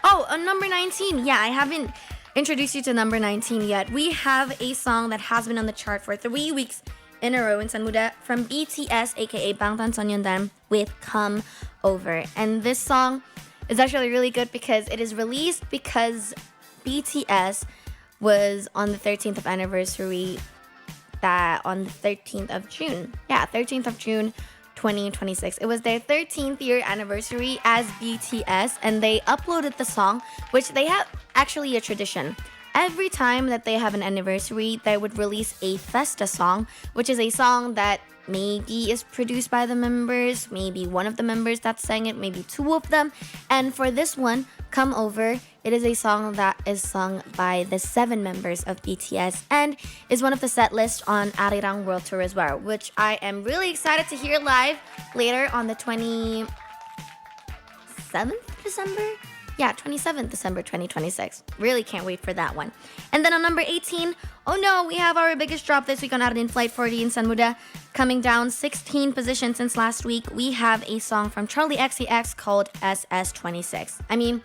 Oh, on number 19. Yeah, I haven't introduced you to number 19 yet. We have a song that has been on the chart for 3 weeks in a row in Sanmuda from BTS, aka Bangtan Sonyeondan, with Come Over. And this song is actually really good because it is released because BTS was on the 13th of anniversary on the 13th of June. Yeah, 13th of June 2026. It was their 13th year anniversary as BTS, and they uploaded the song, which they have actually a tradition. Every time that they have an anniversary, they would release a Festa song, which is a song that maybe is produced by the members, maybe one of the members that sang it, maybe 2 of them. And for this one, Come Over, it is a song that is sung by the 7 members of BTS and is one of the set lists on Arirang World Tour as well, which I am really excited to hear live later on the 27th December? Yeah, 27th December 2026. Really can't wait for that one. And then on number 18, oh no, we have our biggest drop this week on Ardan Flight 40 in Sanmuda. Coming down 16 positions since last week, we have a song from Charlie XCX called SS26. I mean,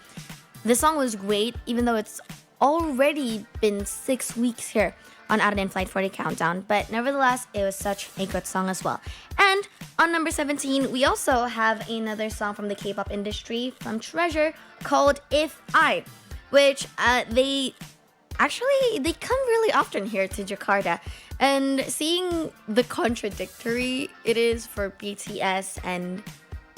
this song was great, even though it's already been 6 weeks here on Ardan Flight 40 Countdown, but nevertheless, it was such a good song as well. And on number 17, we also have another song from the K-pop industry from Treasure called If I, which they come really often here to Jakarta. And seeing the contradictory it is for BTS and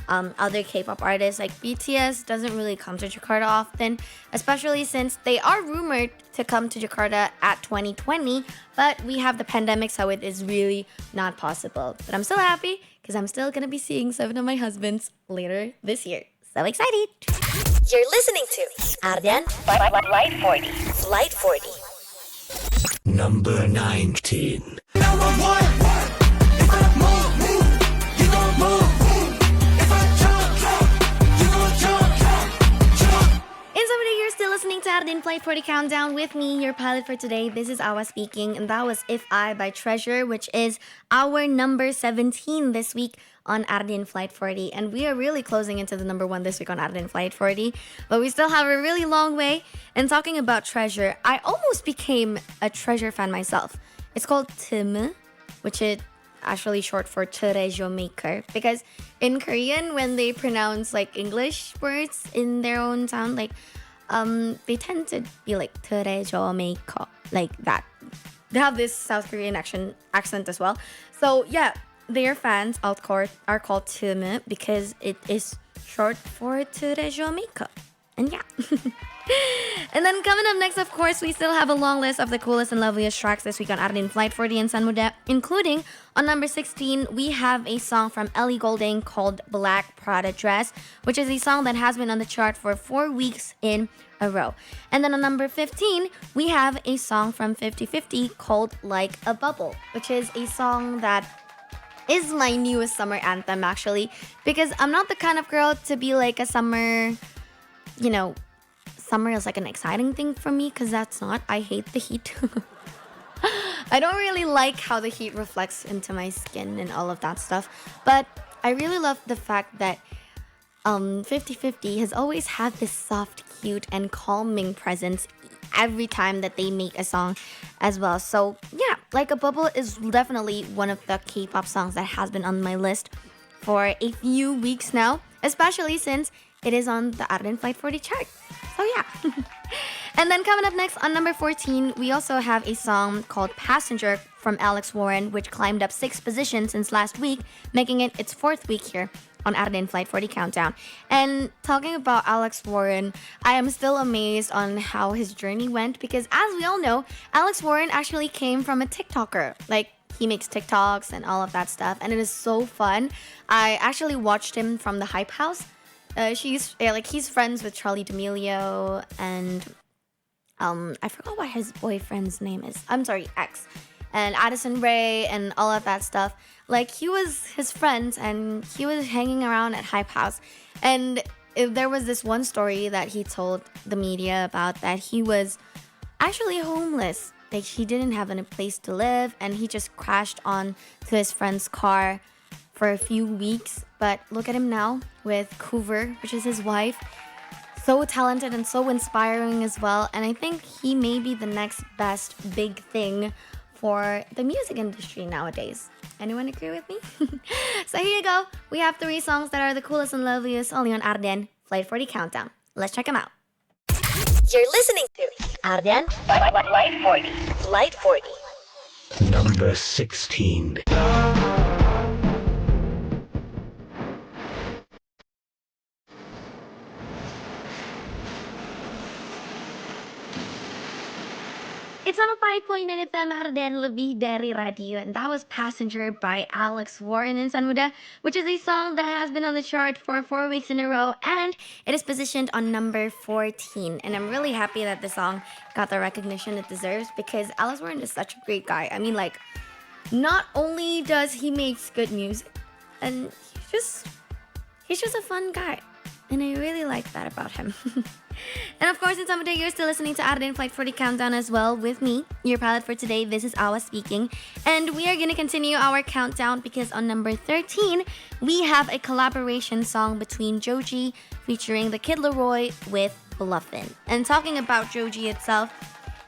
other K-pop artists, like BTS doesn't really come to Jakarta often, especially since they are rumored to come to Jakarta at 2020, but we have the pandemic, so it is really not possible. But I'm still happy because I'm still gonna be seeing 7 of my husbands later this year. So excited! You're listening to Ardan Flight 40. Flight 40. Number 19. Number 1. If I move, you gon' move. If I jump, you gon' jump. In somebody, you're still listening to Ardan Flight 40 Countdown with me, your pilot for today. This is Zahwa speaking, and that was If I by Treasure, which is our number 17 this week on Ardan Flight 40. And we are really closing into the number 1 this week on Ardan Flight 40, but we still have a really long way. And talking about Treasure, I almost became a Treasure fan myself. It's called Tim, which is actually short for Treasure Maker, because in Korean, when they pronounce like English words in their own sound, like they tend to be like "Terejo Meiko," like that. They have this South Korean accent as well. So yeah, their fans are called Tumu because it is short for Terejo Meiko. And yeah. And then coming up next, of course, we still have a long list of the coolest and loveliest tracks this week on ARDAN Flight 40 and Sanmuda, including on number 16, we have a song from Ellie Goulding called Black Prada Dress, which is a song that has been on the chart for 4 weeks in a row. And then on number 15, we have a song from 50/50 called Like a Bubble, which is a song that is my newest summer anthem, actually, because I'm not the kind of girl to be like a summer, summer is like an exciting thing for me, because that's not. I hate the heat. I don't really like how the heat reflects into my skin and all of that stuff. But I really love the fact that 50/50 has always had this soft, cute, and calming presence every time that they make a song as well. So yeah, Like a Bubble is definitely one of the K-pop songs that has been on my list for a few weeks now, especially since it is on the ARDAN Flight 40 chart. So yeah. And then coming up next on number 14, we also have a song called Passenger from Alex Warren, which climbed up 6 positions since last week, making it its 4th week here on ARDAN Flight 40 Countdown. And talking about Alex Warren, I am still amazed on how his journey went, because as we all know, Alex Warren actually came from a TikToker. Like, he makes TikToks and all of that stuff, and it is so fun. I actually watched him from the Hype House. He's friends with Charlie D'Amelio and I forgot what his boyfriend's name is. I'm sorry, ex. And Addison Rae and all of that stuff. Like, he was his friend and he was hanging around at Hype House. And there was this one story that he told the media about, that he was actually homeless. Like, he didn't have any place to live and he just crashed on to his friend's car for a few weeks. But look at him now with Coover, which is his wife. So talented and so inspiring as well. And I think he may be the next best big thing for the music industry nowadays. Anyone agree with me? So here you go. We have 3 songs that are the coolest and loveliest only on ARDAN Flight 40 Countdown. Let's check them out. You're listening to ARDAN Flight 40. Flight 40. Number 16. It's on a 5.9 FM ARDAN Lebih Dari Radio, and that was Passenger by Alex Warren and Sanmuda, which is a song that has been on the chart for 4 weeks in a row, and it is positioned on number 14. And I'm really happy that the song got the recognition it deserves, because Alex Warren is such a great guy. I mean, like, not only does he make good music, and he's just a fun guy. And I really like that about him. And of course, in some day, you're still listening to ARDAN Flight 40 Countdown as well with me, your pilot for today. This is Awa speaking. And we are going to continue our countdown, because on number 13, we have a collaboration song between Juli featuring the Kid Laroi with Bluffin'. And talking about Juli itself,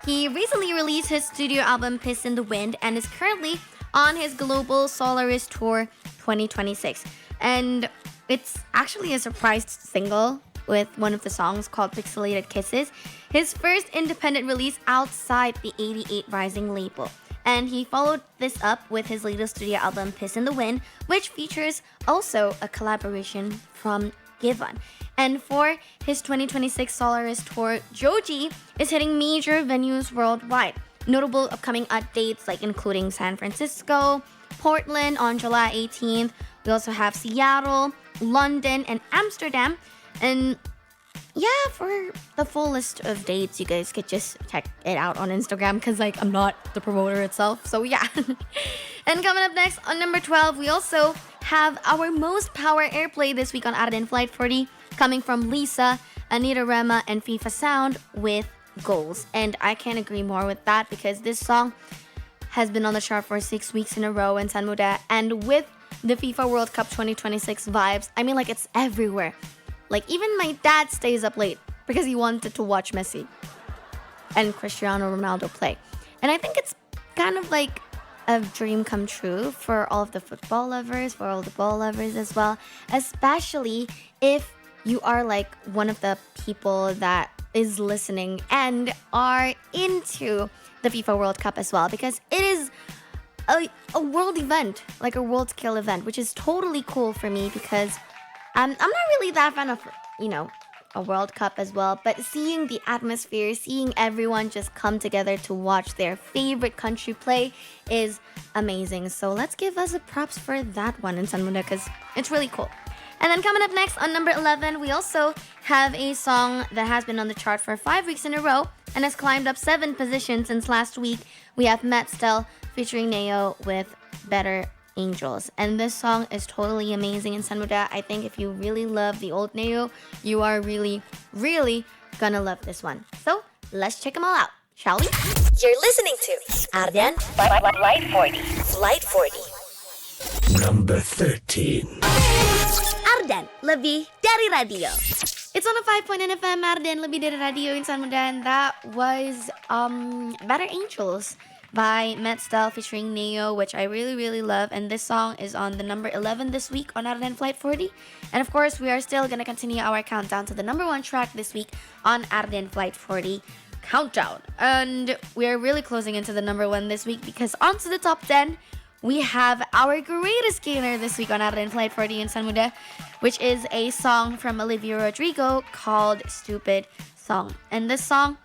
he recently released his studio album Piss in the Wind and is currently on his global Solaris Tour 2026. And it's actually a surprise single with one of the songs called Pixelated Kisses, his first independent release outside the 88 Rising label. And he followed this up with his latest studio album Piss in the Wind, which features also a collaboration from Giveon. And for his 2026 Solaris Tour, Juli is hitting major venues worldwide. Notable upcoming dates like including San Francisco, Portland on July 18th. We also have Seattle, London, and Amsterdam. And yeah, for the full list of dates, you guys could just check it out on Instagram, because like, I'm not the promoter itself. So yeah. And coming up next on number 12, we also have our most power airplay this week on ARDAN Flight 40, coming from Lisa, Anita Rema, and FIFA Sound with Goals. And I can't agree more with that, because this song has been on the chart for 6 weeks in a row in Sanmuda. And with the FIFA World Cup 2026 vibes, I mean, like, it's everywhere. Like, even my dad stays up late because he wanted to watch Messi and Cristiano Ronaldo play. And I think it's kind of like a dream come true for all of the football lovers, for all the ball lovers as well, especially if you are like one of the people that is listening and are into the FIFA World Cup as well, because it is a world event, like a world scale event, which is totally cool for me because I'm not really that fan of, a World Cup as well, but seeing the atmosphere, seeing everyone just come together to watch their favorite country play is amazing. So let's give us a props for that one in San Muda because it's really cool. And then coming up next on number 11, we also have a song that has been on the chart for 5 weeks in a row and has climbed up 7 positions since last week. We have Matt Stell featuring Neo with Better Angels. And this song is totally amazing in San Muda. I think if you really love the old Neo, you are really, really gonna love this one. So let's check them all out, shall we? You're listening to Ardan Flight 40. Flight 40. Number 13. Ardan, lebih dari radio. It's on a 5.9 FM, Ardan, lebih dari radio Insan Muda, and that was Better Angels by Matt Stell featuring Neo, which I really, really love. And this song is on the number 11 this week on Ardan Flight 40. And of course, we are still going to continue our countdown to the number 1 track this week on Ardan Flight 40 Countdown. And we are really closing into the number 1 this week because onto the top 10, we have our greatest gainer this week on Ardan Flight 40 in San Muda, which is a song from Olivia Rodrigo called Stupid Song. And this song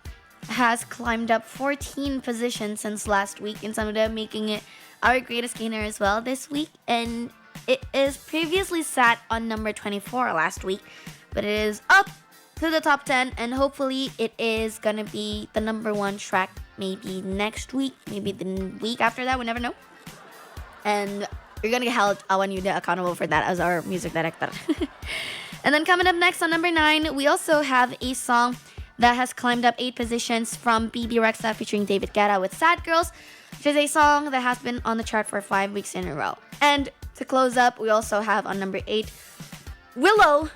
has climbed up 14 positions since last week in San Muda, making it our greatest gainer as well this week. And it is previously sat on number 24 last week, but it is up to the top 10, and hopefully it is gonna be the number 1 track maybe next week, maybe the week after that, we never know. And you're gonna hold Awan Yuda accountable for that as our music director. And then coming up next on number 9, we also have a song that has climbed up 8 positions from BB Rexa featuring David Guetta with Sad Girls, which is a song that has been on the chart for 5 weeks in a row. And to close up, we also have on number 8, Willow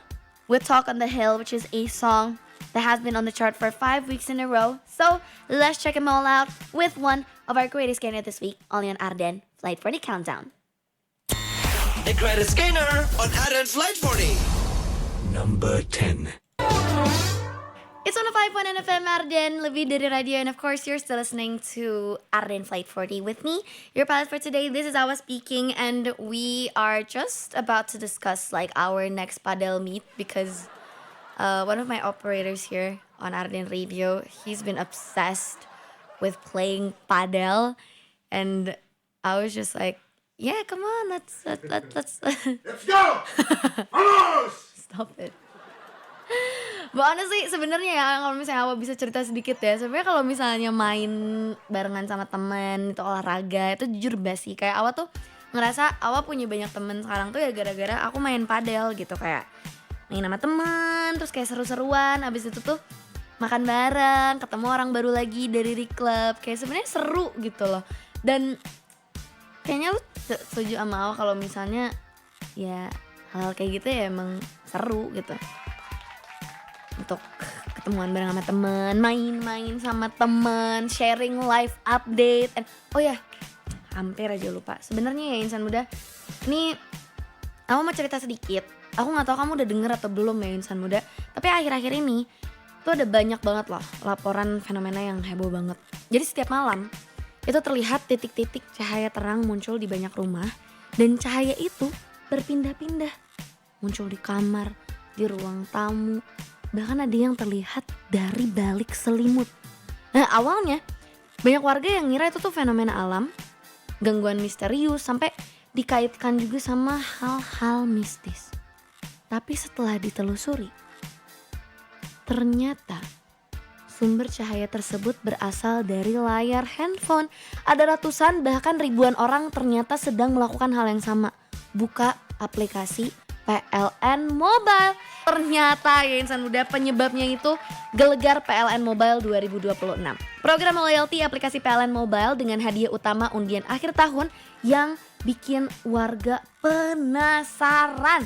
with Talk on the Hill, which is a song that has been on the chart for 5 weeks in a row. So let's check them all out with one of our greatest gainer this week, only on Ardan Flight 40 Countdown. The greatest gainer on Ardan Flight 40. Number 10. It's on a 5.9 FM Ardan, lebih dari radio, and of course you're still listening to Ardan Flight 40 with me, your pilot for today. This is Zahwa speaking, and we are just about to discuss like our next padel meet because one of my operators here on Ardan Radio, he's been obsessed with playing padel, and I was just like, yeah, come on, let's go! Vamos! Stop it. But honestly, sebenarnya ya, kalau misalnya Hawa bisa cerita sedikit ya, sebenarnya kalau misalnya main barengan sama temen itu olahraga itu jujur best sih. Kayak Awa tuh ngerasa Awa punya banyak temen sekarang tuh ya gara-gara aku main padel gitu, kayak main sama temen, terus kayak seru-seruan, abis itu tuh makan bareng, ketemu orang baru lagi dari klub, kayak sebenarnya seru gitu loh. Dan kayaknya lu setuju sama Awa kalau misalnya ya hal kayak gitu ya emang seru gitu. Untuk ketemuan bareng sama teman, main-main sama teman, sharing live update. And oh ya, hampir aja lupa. Sebenarnya ya Insan Muda, ini aku mau cerita sedikit. Aku nggak tahu kamu udah denger atau belum ya Insan Muda. Tapi akhir-akhir ini tuh ada banyak banget loh laporan fenomena yang heboh banget. Jadi setiap malam itu terlihat titik-titik cahaya terang muncul di banyak rumah, dan cahaya itu berpindah-pindah. Muncul di kamar, di ruang tamu, bahkan ada yang terlihat dari balik selimut. Nah awalnya banyak warga yang ngira itu tuh fenomena alam, gangguan misterius, sampai dikaitkan juga sama hal-hal mistis. Tapi setelah ditelusuri, ternyata sumber cahaya tersebut berasal dari layar handphone. Ada ratusan bahkan ribuan orang ternyata sedang melakukan hal yang sama. Buka aplikasi PLN Mobile. Ternyata ya Insan Muda, penyebabnya itu Gelegar PLN Mobile 2026. Program loyalty aplikasi PLN Mobile dengan hadiah utama undian akhir tahun yang bikin warga penasaran.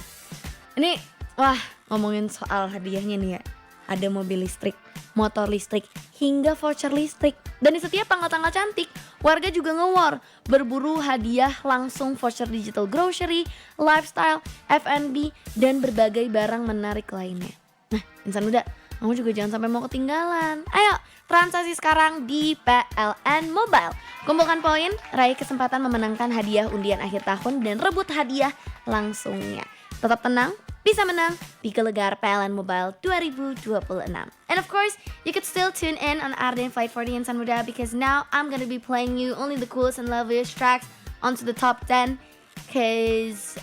Ini wah, ngomongin soal hadiahnya nih ya. Ada mobil listrik, motor listrik, hingga voucher listrik. Dan di setiap tanggal-tanggal cantik, warga juga nge-war, berburu hadiah langsung voucher digital grocery, lifestyle, F&B, dan berbagai barang menarik lainnya. Nah, insan muda, kamu juga jangan sampai mau ketinggalan. Ayo, transaksi sekarang di PLN Mobile. Kumpulkan poin, raih kesempatan memenangkan hadiah undian akhir tahun, dan rebut hadiah langsungnya. Tetap tenang, bisa menang di Gelegar PLN Mobile 2026. And of course, you could still tune in on ARDAN Flight 40 Insan Muda, because now I'm gonna be playing you only the coolest and loveliest tracks onto the top 10. Because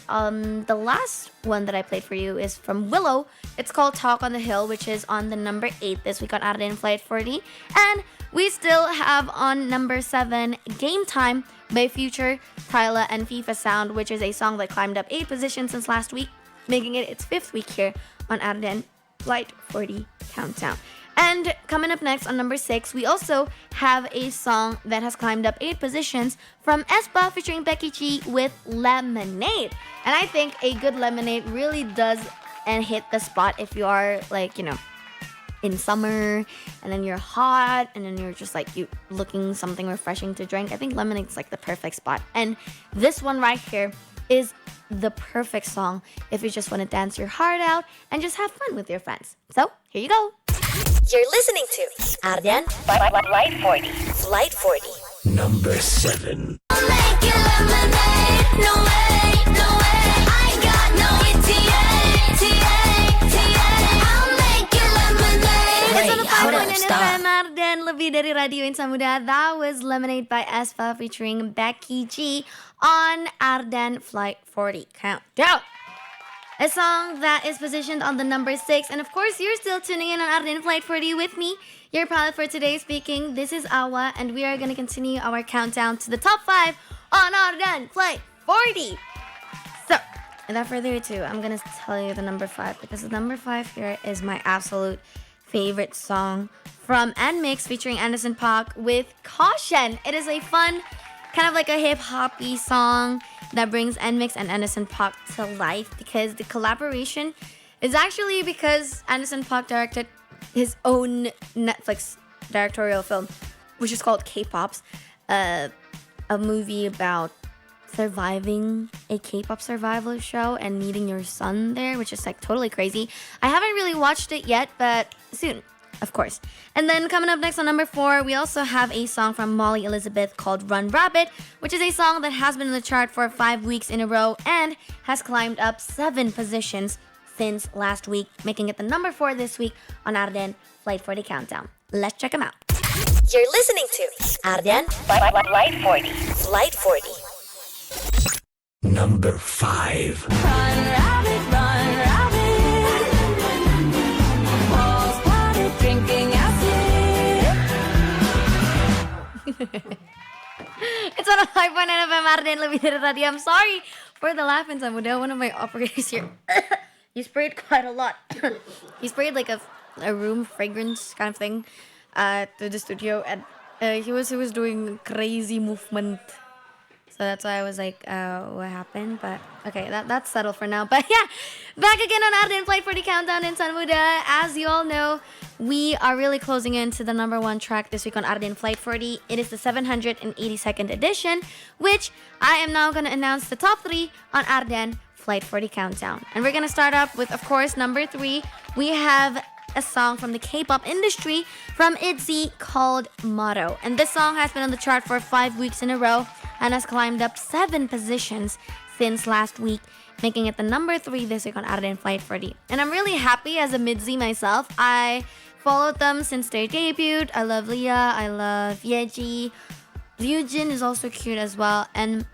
the last one that I played for you is from Willow. It's called Talk on the Hill, which is on the number 8 this week on ARDAN Flight 40. And we still have on number 7 Game Time by Future, Tyla, and FIFA Sound, which is a song that climbed up 8 positions since last week, making it its 5th week here on ARDAN Flight 40 Countdown. And coming up next on number 6, we also have a song that has climbed up 8 positions from aespa featuring Becky G with Lemonade. And I think a good lemonade really does and hit the spot if you are like, you know, in summer and then you're hot and then you're just like you looking something refreshing to drink. I think lemonade's like the perfect spot. And this one right here is the perfect song if you just want to dance your heart out and just have fun with your friends. So, here you go. You're listening to ARDAN Flight 40. Flight 40. Number 7. Make it lemonade. No way, no way. I got no ETA. I'll make it lemonade. It's on the hold 5.9 up, stop. FM ARDAN, lebih dari radio Insan Muda. That was Lemonade by aespa featuring Becky G on ARDAN Flight 40 Countdown. A song that is positioned on the number 6. And of course, you're still tuning in on ARDAN Flight 40 with me, your pilot for today speaking. This is Zahwa, and we are going to continue our countdown to the top 5 on ARDAN Flight 40. So, without further ado, I'm going to tell you the number 5, because the number 5 here is my absolute favorite song from NMIX featuring Anderson .Paak with Caution. It is a fun, kind of like a hip-hoppy song that brings NMIX and Anderson .Paak to life, because the collaboration is actually because Anderson .Paak directed his own Netflix directorial film, which is called K-Pops, a movie about surviving a K-pop survival show and meeting your son there, which is like totally crazy. I haven't really watched it yet, but soon, of course. And then coming up next on number 4, we also have a song from Molly Elizabeth called Run Rabbit, which is a song that has been in the chart for 5 weeks in a row and has climbed up 7 positions since last week, making it the number 4 this week on ARDAN Flight 40 Countdown. Let's check them out. You're listening to ARDAN Flight 40. Flight 40. Number 5. Run, rabbit, run, rabbit. Balls party, drinking acid. It's on a 5.9 FM ARDAN, lebih dari radio. I'm sorry for the laugh, Insan Muda. One of my operators here, he sprayed quite a lot. He sprayed like a room fragrance kind of thing to the studio, and he was doing crazy movement. So that's why I was like, what happened? But okay, that's settled for now. But yeah, back again on ARDAN Flight 40 Countdown in Insan Muda. As you all know, we are really closing in to the number 1 track this week on ARDAN Flight 40. It is the 782nd edition, which I am now going to announce the top 3 on ARDAN Flight 40 Countdown. And we're going to start up with, of course, number 3. We have a song from the K-pop industry from ITZY called Motto. And this song has been on the chart for 5 weeks in a row and has climbed up 7 positions since last week, making it the number 3 this week on ARDAN Flight 40. And I'm really happy as a ITZY myself. I followed them since their debut. I love Leah, I love Yeji. Ryujin is also cute as well, and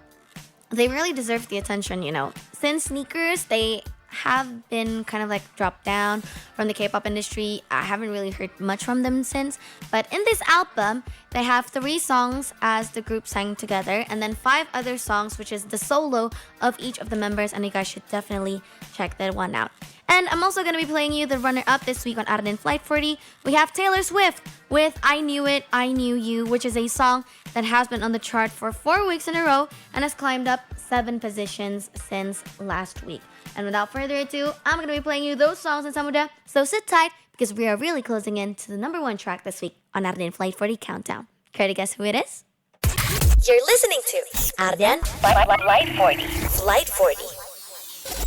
they really deserve the attention, you know. Since Sneakers, they have been kind of like dropped down from the K-pop industry. I haven't really heard much from them since, but in this album they have 3 songs as the group sang together, and then 5 other songs, which is the solo of each of the members, and you guys should definitely check that one out. And I'm also going to be playing you the runner-up this week on ARDAN Flight 40. We have Taylor Swift with I Knew It, I Knew You, which is a song that has been on the chart for 4 weeks in a row and has climbed up 7 positions since last week. And without further ado, I'm going to be playing you those songs in Samuda, so sit tight because we are really closing in to the number 1 track this week on ARDAN Flight 40 Countdown. Care to guess who it is? You're listening to Ardan Flight 40. Flight 40.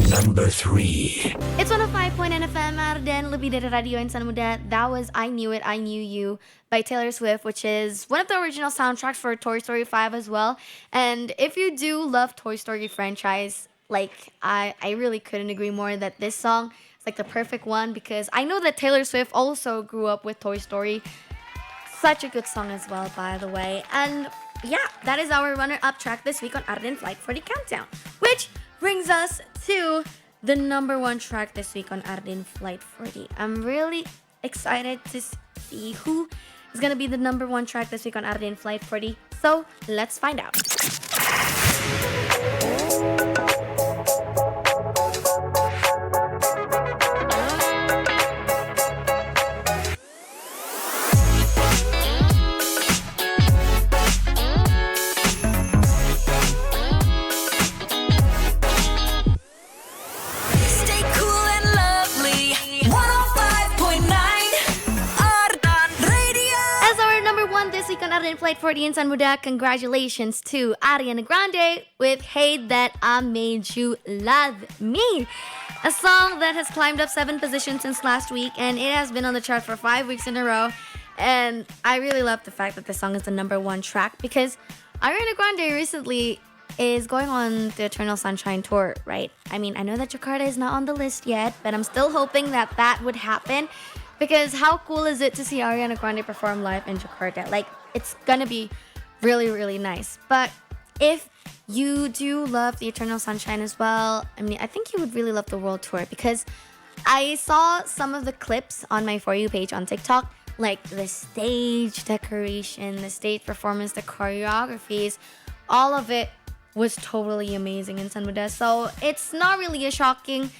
Number 3. It's 105.9 FM, Arden, lebih dari radio insan muda. That was I Knew It, I Knew You by Taylor Swift, which is one of the original soundtracks for Toy Story 5 as well. And if you do love Toy Story franchise, like, I really couldn't agree more that this song is like the perfect one, because I know that Taylor Swift also grew up with Toy Story. Such a good song as well, by the way. And yeah, that is our runner-up track this week on Arden Flight 40 Countdown, which brings us to the number 1 track this week on Arden Flight 40. I'm really excited to see who is going to be the number 1 track this week on Arden Flight 40. So let's find out. Stay cool and lovely. 105.9 Ardan Radio. As our number 1 this week on Arden Flight 40 Insan Muda, congratulations to Ariana Grande with Hey That I Made You Love Me. A song that has climbed up 7 positions since last week, and it has been on the chart for 5 weeks in a row. And I really love the fact that this song is the number 1 track, because Ariana Grande recently is going on the Eternal Sunshine Tour, right? I mean, I know that Jakarta is not on the list yet, but I'm still hoping that that would happen, because how cool is it to see Ariana Grande perform live in Jakarta? Like, it's gonna be really, really nice. But if you do love the Eternal Sunshine as well, I mean, I think you would really love the world tour, because I saw some of the clips on my For You page on TikTok, like the stage decoration, the stage performance, the choreographies, all of it was totally amazing in San Muda. So it's not really a shocking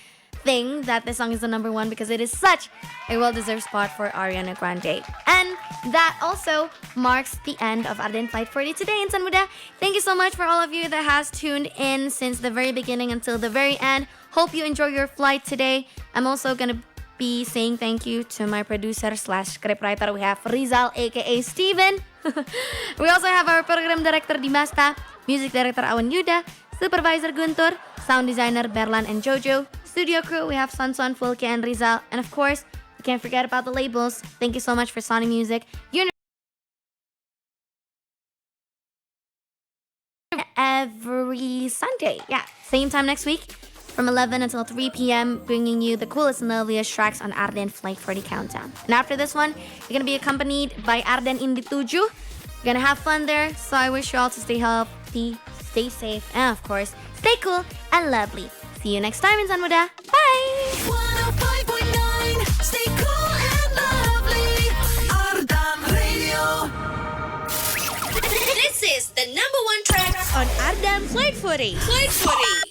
thing that this song is the number 1, because it is such a well-deserved spot for Ariana Grande. And that also marks the end of Arden Flight 40 today in San Muda. Thank you so much for all of you that has tuned in since the very beginning until the very end. Hope you enjoy your flight today. I'm also gonna be saying thank you to my producer / scriptwriter. We have Rizal aka Steven. We also have our program director Dimasta, music director Awan Yuda, supervisor Guntur, sound designer Berlan and Jojo, studio crew we have Sonson, Fulke and Rizal, and of course we can't forget about the labels. Thank you so much for Sony Music. Every Sunday, yeah, same time next week from 11 until 3 p.m, bringing you the coolest and loveliest tracks on Arden Flight 40 Countdown. And after this one, you're gonna be accompanied by Arden Indi Tuju. You're gonna have fun there, so I wish you all to stay healthy, stay safe, and of course, stay cool and lovely. See you next time in San Muda. Bye! 105.9 Stay cool and lovely. Ardan Radio. This is the number 1 track on Ardan Flight 40. Flight 40.